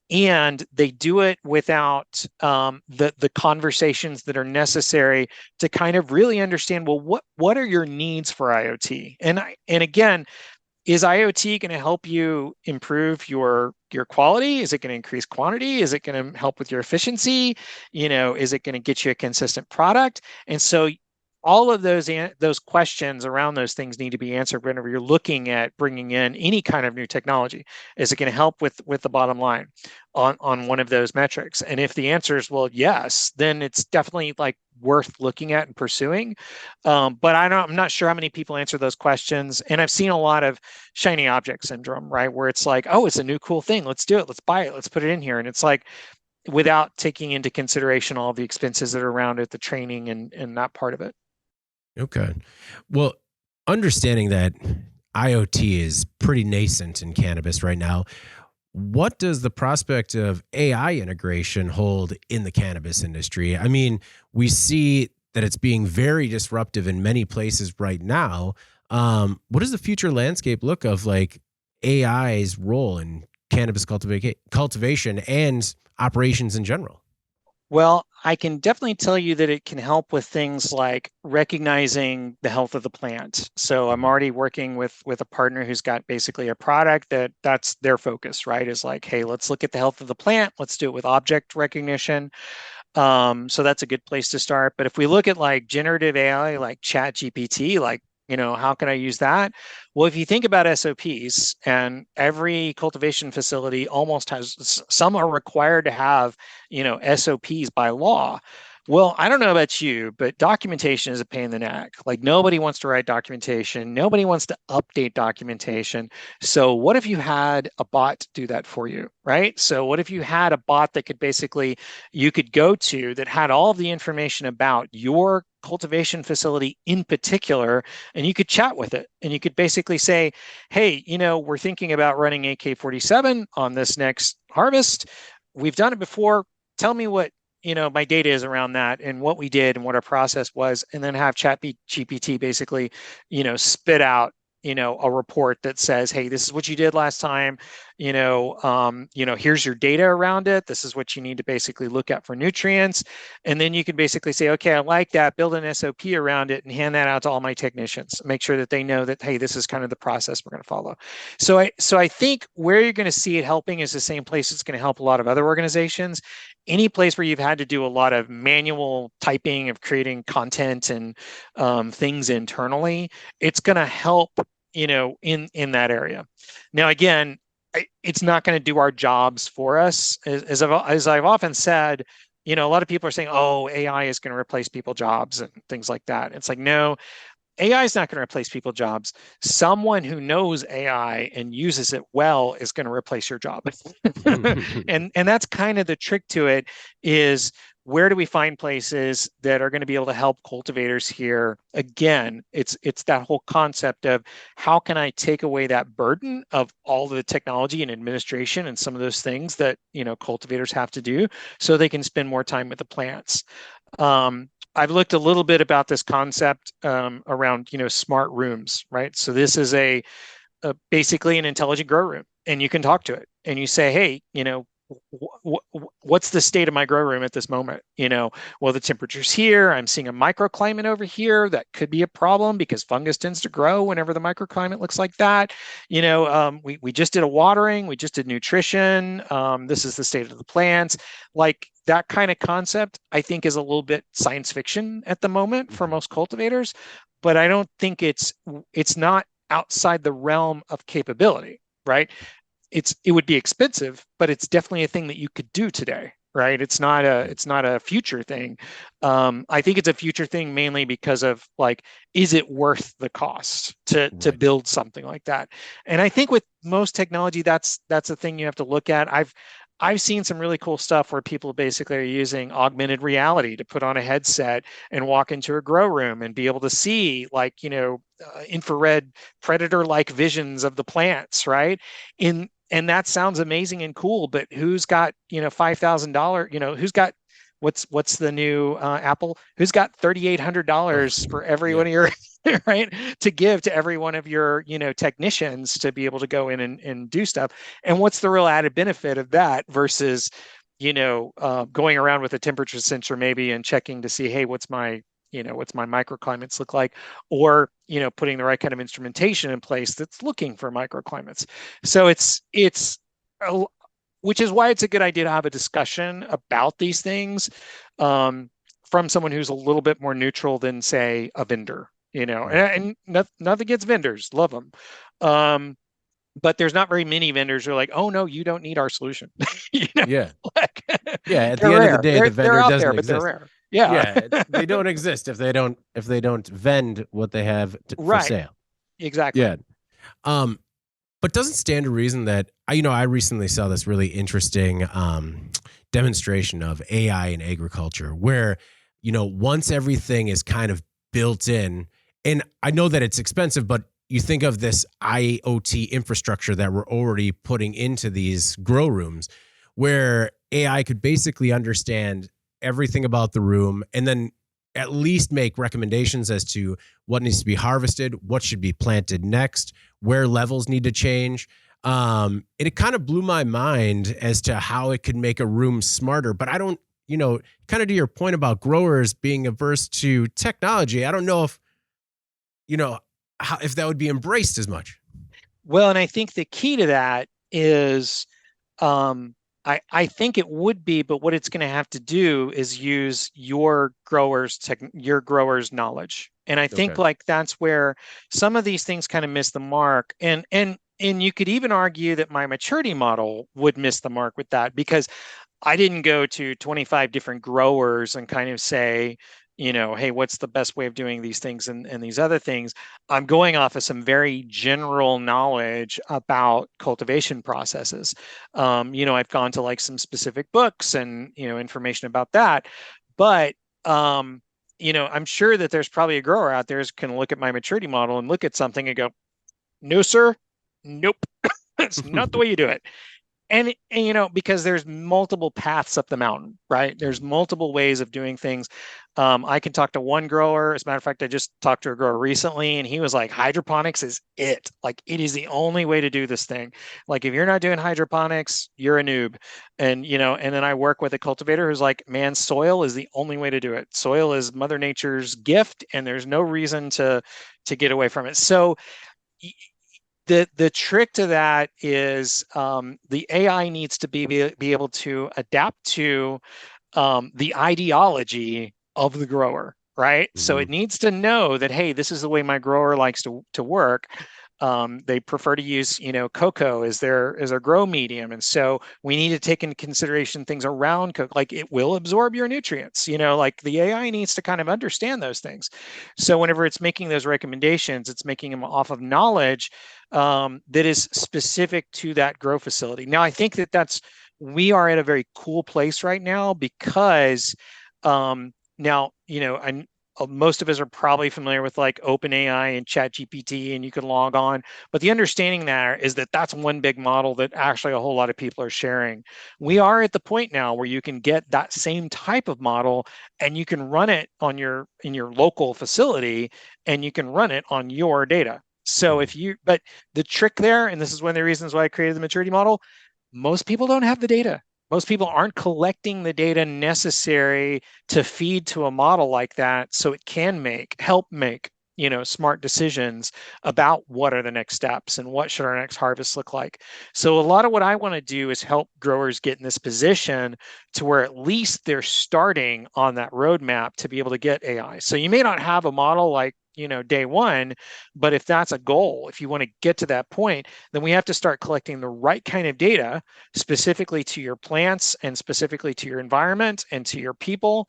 and they do it without the conversations that are necessary to kind of really understand, well, what are your needs for IoT? And again, is IoT going to help you improve your quality? Is it going to increase quantity? Is it going to help with your efficiency? Is it going to get you a consistent product? And so all of those questions around those things need to be answered whenever you're looking at bringing in any kind of new technology. Is it going to help with the bottom line on one of those metrics? And if the answer is, well, yes, then it's definitely like worth looking at and pursuing. But I'm not sure how many people answer those questions. And I've seen a lot of shiny object syndrome, right? Where it's like, oh, it's a new cool thing. Let's do it. Let's buy it. Let's put it in here. And it's like, without taking into consideration all the expenses that are around it, the training and that part of it. Okay. Well, understanding that IoT is pretty nascent in cannabis right now, what does the prospect of AI integration hold in the cannabis industry? I mean, we see that it's being very disruptive in many places right now. What does the future landscape look of like AI's role in cannabis cultivation and operations in general? Well, I can definitely tell you that it can help with things like recognizing the health of the plant. So I'm already working with a partner who's got basically a product that's their focus, right? Is like, hey, let's look at the health of the plant. Let's do it with object recognition. So that's a good place to start. But if we look at like generative AI, like Chat GPT, like, how can I use that? Well, if you think about SOPs, and every cultivation facility almost has, some are required to have, SOPs by law. Well, I don't know about you, but documentation is a pain in the neck. Like nobody wants to write documentation. Nobody wants to update documentation. So what if you had a bot do that for you, right? So what if you had a bot that could basically, you could go to that had all of the information about your cultivation facility in particular, and you could chat with it and you could basically say, hey, we're thinking about running AK-47 on this next harvest. We've done it before. Tell me what my data is around that and what we did and what our process was, and then have Chat GPT basically, spit out, a report that says, hey, this is what you did last time, here's your data around it. This is what you need to basically look at for nutrients. And then you can basically say, okay, I like that, build an SOP around it and hand that out to all my technicians. Make sure that they know that, hey, this is kind of the process we're going to follow. So I think where you're going to see it helping is the same place it's going to help a lot of other organizations. any place where you've had to do a lot of manual typing of creating content and things internally, it's going to help, in that area. Now, again, it's not going to do our jobs for us. As I've often said, a lot of people are saying, oh, AI is going to replace people's jobs and things like that. It's like, no, AI is not going to replace people's jobs. Someone who knows AI and uses it well is going to replace your job. and that's kind of the trick to it, is where do we find places that are going to be able to help cultivators here? Again, it's that whole concept of how can I take away that burden of all the technology and administration and some of those things that cultivators have to do, so they can spend more time with the plants. I've looked a little bit about this concept around, smart rooms, right? So this is basically an intelligent grow room, and you can talk to it and you say, hey, what's the state of my grow room at this moment? Well, the temperature's here. I'm seeing a microclimate over here that could be a problem because fungus tends to grow whenever the microclimate looks like that. We just did a watering, we just did nutrition. This is the state of the plants. Like that kind of concept, I think, is a little bit science fiction at the moment for most cultivators, but I don't think it's not outside the realm of capability, right? It would be expensive, but it's definitely a thing that you could do today, right? It's not a future thing. I think it's a future thing mainly because of, like, is it worth the cost to build something like that? And I think with most technology, that's a thing you have to look at. I've seen some really cool stuff where people basically are using augmented reality to put on a headset and walk into a grow room and be able to see, like, infrared predator-like visions of the plants, right? And that sounds amazing and cool, but who's got, $5,000, who's got, what's the new Apple? Who's got $3,800 for every one of your right, to give to every one of your technicians to be able to go in and do stuff? And what's the real added benefit of that versus going around with a temperature sensor maybe and checking to see, hey, what's my microclimates look like, or putting the right kind of instrumentation in place that's looking for microclimates. So it's which is why it's a good idea to have a discussion about these things from someone who's a little bit more neutral than, say, a vendor. And nothing against vendors, love them. But there's not very many vendors who are like, oh no, you don't need our solution. Yeah. Like, Yeah. At the end of the day, the vendor out doesn't there, but exist. they're rare. Yeah. Yeah. They don't exist if they don't vend what they have for Right. sale. Exactly. Yeah. But doesn't stand to reason that I recently saw this really interesting demonstration of AI in agriculture where, once everything is kind of built in, and I know that it's expensive, but you think of this IoT infrastructure that we're already putting into these grow rooms, where AI could basically understand everything about the room and then at least make recommendations as to what needs to be harvested, what should be planted next, where levels need to change. And it kind of blew my mind as to how it could make a room smarter. But I don't, kind of to your point about growers being averse to technology, I don't know if, if that would be embraced as much. Well, and I think the key to that is, I think it would be, but what it's going to have to do is use your growers' knowledge. And I think like that's where some of these things kind of miss the mark. And you could even argue that my maturity model would miss the mark with that, because I didn't go to 25 different growers and kind of say, hey, what's the best way of doing these things and these other things? I'm going off of some very general knowledge about cultivation processes. I've gone to like some specific books and, information about that. But, I'm sure that there's probably a grower out there who can look at my maturity model and look at something and go, no, sir, nope, that's not the way you do it. And because there's multiple paths up the mountain, right? There's multiple ways of doing things. I can talk to one grower. As a matter of fact, I just talked to a grower recently, and he was like, hydroponics is it. Like, it is the only way to do this thing. Like, if you're not doing hydroponics, you're a noob. And, and then I work with a cultivator who's like, man, soil is the only way to do it. Soil is Mother Nature's gift, and there's no reason to get away from it. So The trick to that is the AI needs to be able to adapt to the ideology of the grower, right? So it Mhm. needs to know that, hey, this is the way my grower likes to work. They prefer to use, cocoa as their grow medium, and so we need to take into consideration things around cocoa, like it will absorb your nutrients. Like the AI needs to kind of understand those things. So whenever it's making those recommendations, it's making them off of knowledge that is specific to that grow facility. Now, I think we are at a very cool place right now because now, most of us are probably familiar with like OpenAI and ChatGPT, and you can log on. But the understanding there is that that's one big model that actually a whole lot of people are sharing. We are at the point now where you can get that same type of model and you can run it in your local facility, and you can run it on your data. So Mhm. but the trick there, and this is one of the reasons why I created the maturity model, most people don't have the data. Most people aren't collecting the data necessary to feed to a model like that so it can help make smart decisions about what are the next steps and what should our next harvest look like. So a lot of what I want to do is help growers get in this position to where at least they're starting on that roadmap to be able to get AI. So you may not have a model like day one, but if that's a goal, if you want to get to that point, then we have to start collecting the right kind of data specifically to your plants and specifically to your environment and to your people.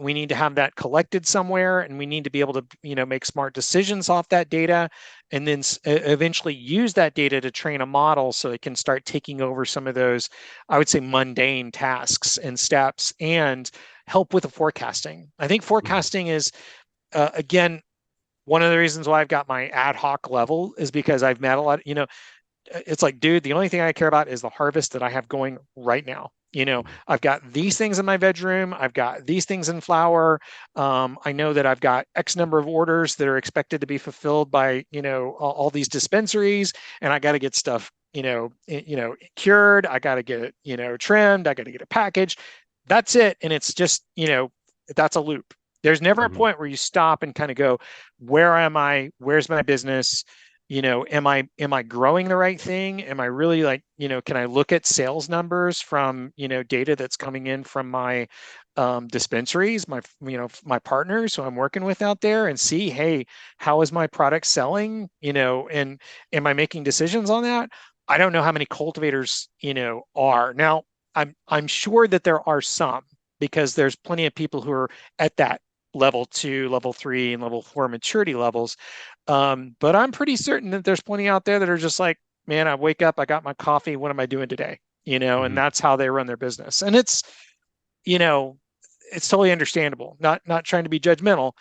We need to have that collected somewhere, and we need to be able to make smart decisions off that data, and then eventually use that data to train a model so it can start taking over some of those, I would say, mundane tasks and steps, and help with the forecasting. I think Mhm. forecasting is, again, one of the reasons why I've got my ad hoc level is because I've met a lot. It's like, dude, the only thing I care about is the harvest that I have going right now. I've got these things in my bedroom. I've got these things in flower. I know that I've got X number of orders that are expected to be fulfilled by, all these dispensaries, and I got to get stuff, cured. I got to get it, trimmed. I got to get it packaged. That's it. And it's just, that's a loop. There's never a Mhm. point where you stop and kind of go, where am I? Where's my business? Am I growing the right thing? Am I really, like, can I look at sales numbers from data that's coming in from my dispensaries, my partners who I'm working with out there, and see, hey, how is my product selling? And am I making decisions on that? I don't know how many cultivators are now. I'm sure that there are some, because there's plenty of people who are at that level 2, level 3, and level 4 maturity levels. But I'm pretty certain that there's plenty out there that are just like, man, I wake up, I got my coffee, what am I doing today? And Mhm. that's how they run their business. And you know, it's totally understandable. Not trying to be judgmental,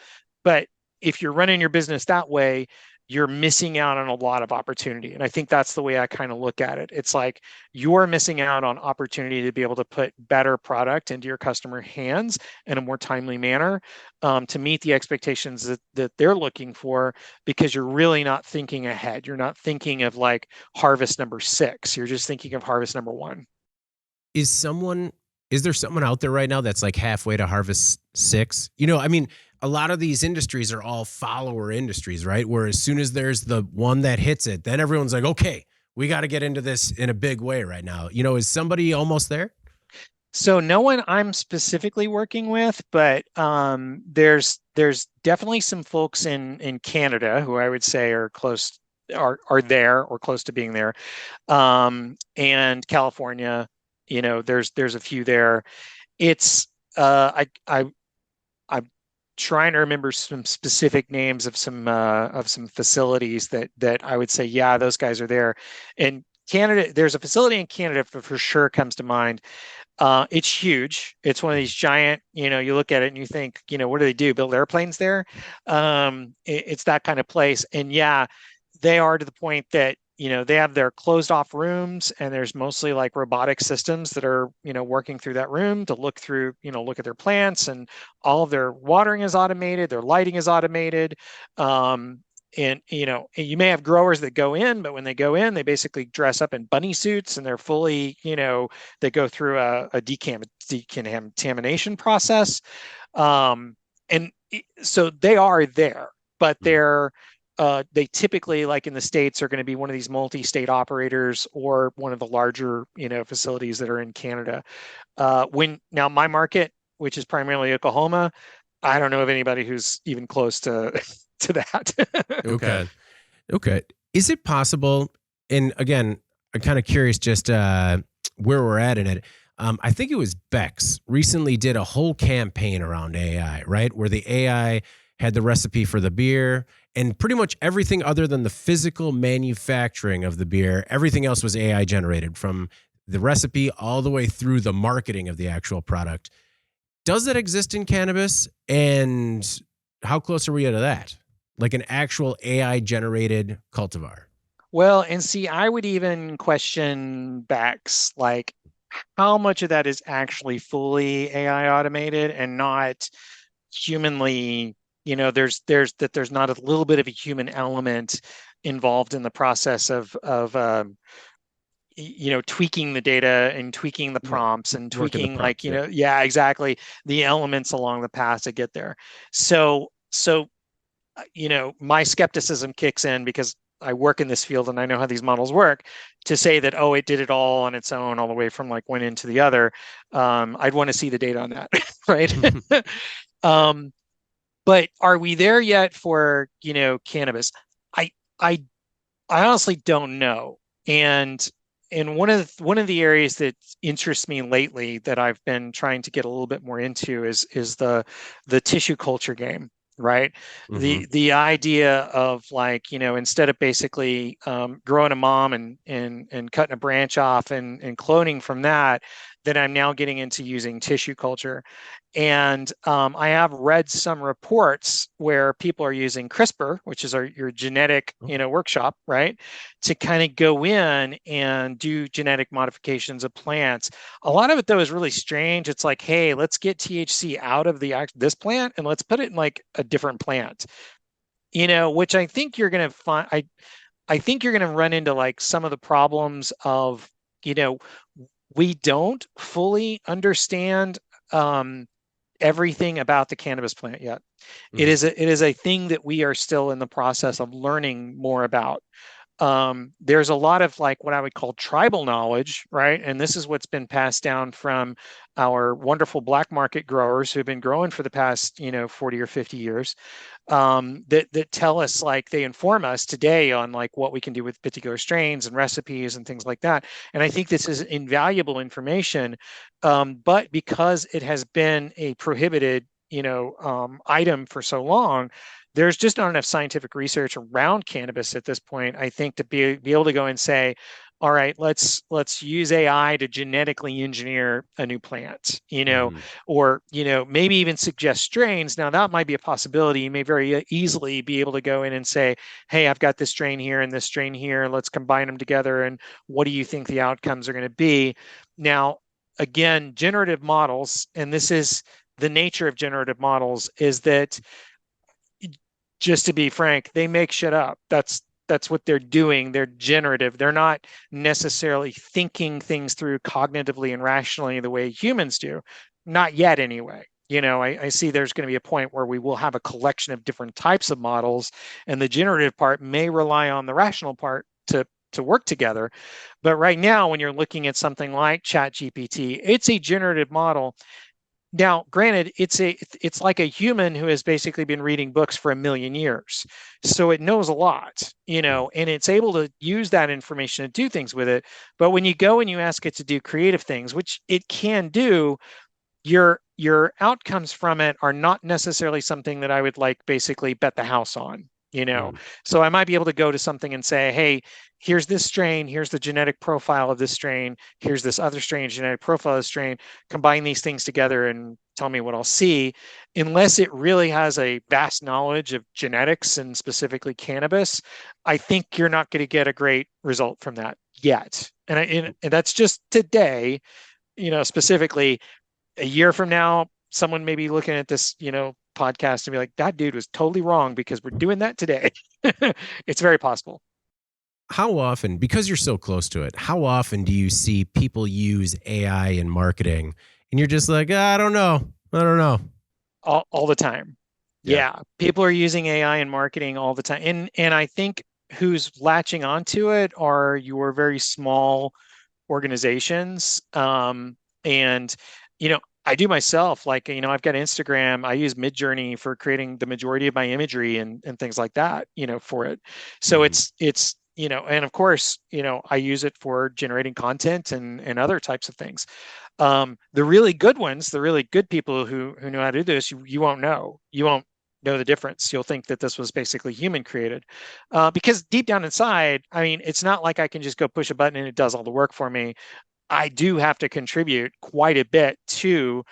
but if you're running your business that way, you're missing out on a lot of opportunity. And I think that's the way I kind of look at it. It's like you're missing out on opportunity to be able to put better product into your customer hands in a more timely manner, to meet the expectations that they're looking for, because you're really not thinking ahead. You're not thinking of like harvest number 6. You're just thinking of harvest number 1. Is someone is there someone out there right now that's like halfway to harvest 6? I mean, a lot of these industries are all follower industries, right? Where as soon as there's the one that hits it, then everyone's like, "Okay, we got to get into this in a big way right now." Is somebody almost there? So no one I'm specifically working with, but there's definitely some folks in Canada who I would say are there or close to being there. And California, there's a few there. It's I'm trying to remember some specific names of some facilities that I would say, yeah, those guys are there. In Canada, there's a facility in Canada for sure comes to mind. It's huge. It's one of these giant, you look at it and you think, what do they do? Build airplanes there? It's that kind of place. And yeah, they are to the point that, they have their closed off rooms, and there's mostly like robotic systems that are, working through that room to look at their plants, and all of their watering is automated. Their lighting is automated. And you may have growers that go in, but when they go in, they basically dress up in bunny suits, and they're fully, they go through a decontamination process. And so they are there, but Mhm. they typically, like in the States, are going to be one of these multi-state operators or one of the larger, facilities that are in Canada. Now my market, which is primarily Oklahoma, I don't know of anybody who's even close to to that. Okay. Is it possible? And again, I'm kind of curious just where we're at in it. I think it was Bex recently did a whole campaign around AI, right? Where the AI had the recipe for the beer and pretty much everything other than the physical manufacturing of the beer. Everything else was AI generated from the recipe all the way through the marketing of the actual product. Does that exist in cannabis? And how close are we to that? Like an actual AI generated cultivar? Well, and see, I would even question Bex, like how much of that is actually fully AI automated and not humanly, there's not a little bit of a human element involved in the process of tweaking the data and tweaking the prompts and tweaking yeah, exactly, the elements along the path to get there. So my skepticism kicks in because I work in this field and I know how these models work. To say that, oh, it did it all on its own, all the way from like one end to the other, I'd want to see the data on that, right? But are we there yet for cannabis? I I I honestly don't know. And one of the areas that interests me lately that I've been trying to get a little bit more into is the tissue culture game, right? The idea of, like, instead of basically growing a mom and cutting a branch off and cloning from that, that I'm now getting into using tissue culture. And I have read some reports where people are using CRISPR, which is your genetic, workshop, right, to kind of go in and do genetic modifications of plants. A lot of it, though, is really strange. It's like, hey, let's get THC out of this plant and let's put it in like a different plant, which I think you're going to find. I think you're going to run into like some of the problems of, we don't fully understand everything about the cannabis plant yet. It is a thing that we are still in the process of learning more about. There's a lot of like what I would call tribal knowledge, right? And this is what's been passed down from our wonderful black market growers who've been growing for the past 40 or 50 years, that tell us, like, they inform us today on like what we can do with particular strains and recipes and things like that. And I think this is invaluable information, but because it has been a prohibited item for so long, there's just not enough scientific research around cannabis at this point, I think, to be able to go and say, all right, let's use AI to genetically engineer a new plant, or maybe even suggest strains. Now that might be a possibility. You may very easily be able to go in and say, hey, I've got this strain here and this strain here. Let's combine them together. And what do you think the outcomes are going to be? Now, again, generative models, and this is the nature of generative models, is that, just to be frank, they make shit up. That's what they're doing. They're generative. They're not necessarily thinking things through cognitively and rationally the way humans do. Not yet, anyway. I see there's going to be a point where we will have a collection of different types of models, and the generative part may rely on the rational part to work together. But right now, when you're looking at something like ChatGPT, it's a generative model. Now, granted, it's like a human who has basically been reading books for 1,000,000 years. So it knows a lot, and it's able to use that information to do things with it. But when you go and you ask it to do creative things, which it can do, your outcomes from it are not necessarily something that I would like basically bet the house on. So I might be able to go to something and say, hey, here's this strain, here's the genetic profile of this strain, here's this other strain, genetic profile of the strain, combine these things together and tell me what I'll see. Unless it really has a vast knowledge of genetics and specifically cannabis, I think you're not going to get a great result from that yet. And that's just today. Specifically, a year from now, someone may be looking at this podcast and be like, that dude was totally wrong because we're doing that today. It's very possible. How often, because you're so close to it, how often do you see people use AI in marketing and you're just like, I don't know. All the time. Yeah, people are using AI in marketing all the time. And I think who's latching onto it are your very small organizations. And, I do myself, like, I've got Instagram. I use Midjourney for creating the majority of my imagery and things like that, for it. So Mhm. it's, and of course, I use it for generating content and other types of things. The really good ones, the really good people who know how to do this, you won't know. You won't know the difference. You'll think that this was basically human created, because deep down inside, I mean, it's not like I can just go push a button and it does all the work for me. I do have to contribute quite a bit to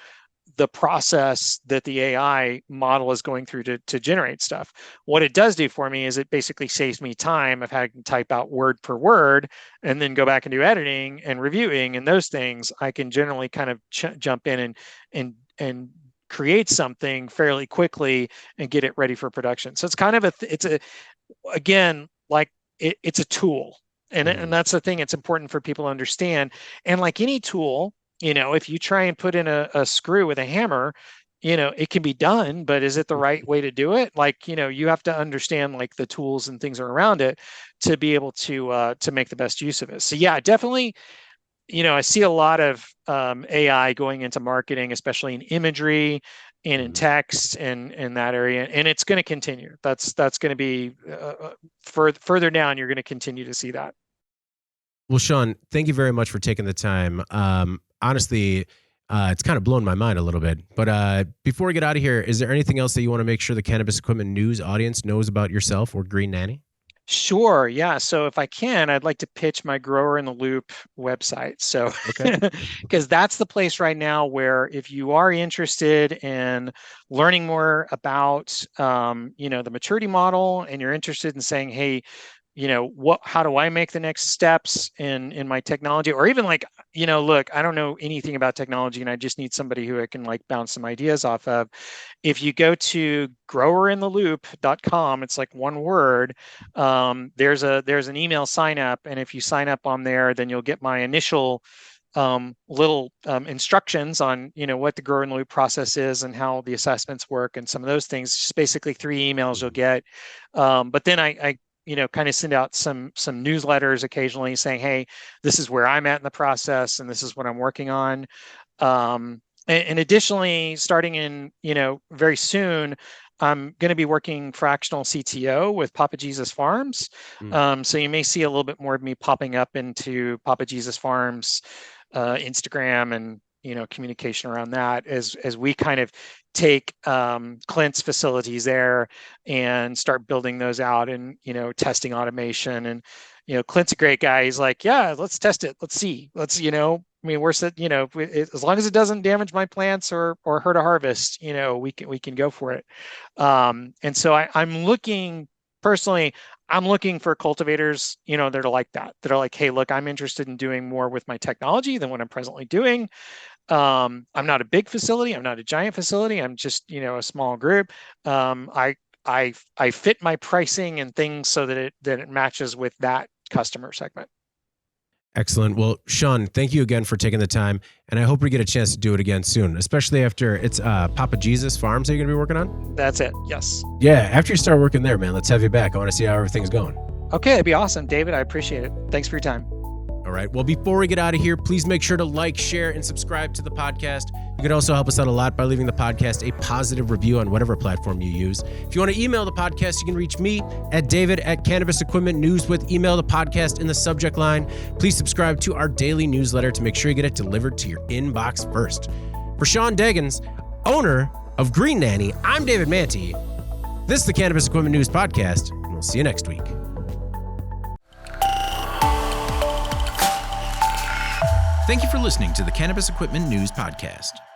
the process that the AI model is going through to generate stuff. What it does do for me is it basically saves me time of having to type out word per word and then go back and do editing and reviewing and those things. I can generally kind of jump in and create something fairly quickly and get it ready for production. So it's kind of again, like it's a tool. And Mhm. that's the thing. It's important for people to understand. And like any tool, if you try and put in a screw with a hammer, it can be done, but is it the right way to do it? Like, you have to understand like the tools and things around it to be able to make the best use of it. So yeah, definitely, I see a lot of AI going into marketing, especially in imagery and in Mhm. text and that area, and it's going to continue. That's going to be further down. You're going to continue to see that. Well, Shawn, thank you very much for taking the time. Honestly, it's kind of blown my mind a little bit. But before we get out of here, is there anything else that you want to make sure the Cannabis Equipment News audience knows about yourself or Green Nanny? Sure. Yeah. So if I can, I'd like to pitch my Grower in the Loop website. So, Okay. because that's the place right now where if you are interested in learning more about, the maturity model and you're interested in saying, hey, how do I make the next steps in my technology, or even like, look, I don't know anything about technology and I just need somebody who I can like bounce some ideas off of. If you go to growerintheloop.com, it's like one word. There's an email sign up, and if you sign up on there, then you'll get my initial little instructions on what the grower in the loop process is and how the assessments work and some of those things. Just basically 3 emails you'll Mhm. get. But then I kind of send out some newsletters occasionally saying, hey, this is where I'm at in the process and this is what I'm working on. And additionally, starting in, very soon, I'm going to be working fractional CTO with Papa Jesus Farms. Mm. So you may see a little bit more of me popping up into Papa Jesus Farms, Instagram, and communication around that as we kind of take Clint's facilities there and start building those out and testing automation. And Clint's a great guy. He's like, yeah, let's test it. Let's see. I mean, we're set, as long as it doesn't damage my plants or hurt a harvest, we can go for it. And so I'm looking personally, I'm looking for cultivators, that are like that are like, hey, look, I'm interested in doing more with my technology than what I'm presently doing. I'm not a big facility. I'm not a giant facility. I'm just, a small group. I fit my pricing and things so that it matches with that customer segment. Excellent. Well, Shawn, thank you again for taking the time, and I hope we get a chance to do it again soon, especially after it's Papa Jesus Farms that you're going to be working on. That's it. Yes. Yeah, after you start working there, man, let's have you back. I want to see how everything's going. Okay, that'd be awesome, David. I appreciate it. Thanks for your time. All right. Well, before we get out of here, please make sure to like, share, and subscribe to the podcast. You can also help us out a lot by leaving the podcast a positive review on whatever platform you use. If you want to email the podcast, you can reach me at David@Cannabis Equipment News with email the podcast in the subject line. Please subscribe to our daily newsletter to make sure you get it delivered to your inbox first. For Shawn Deggans, owner of Green Nanny, I'm David Manti. This is the Cannabis Equipment News Podcast, and we'll see you next week. Thank you for listening to the Cannabis Equipment News Podcast.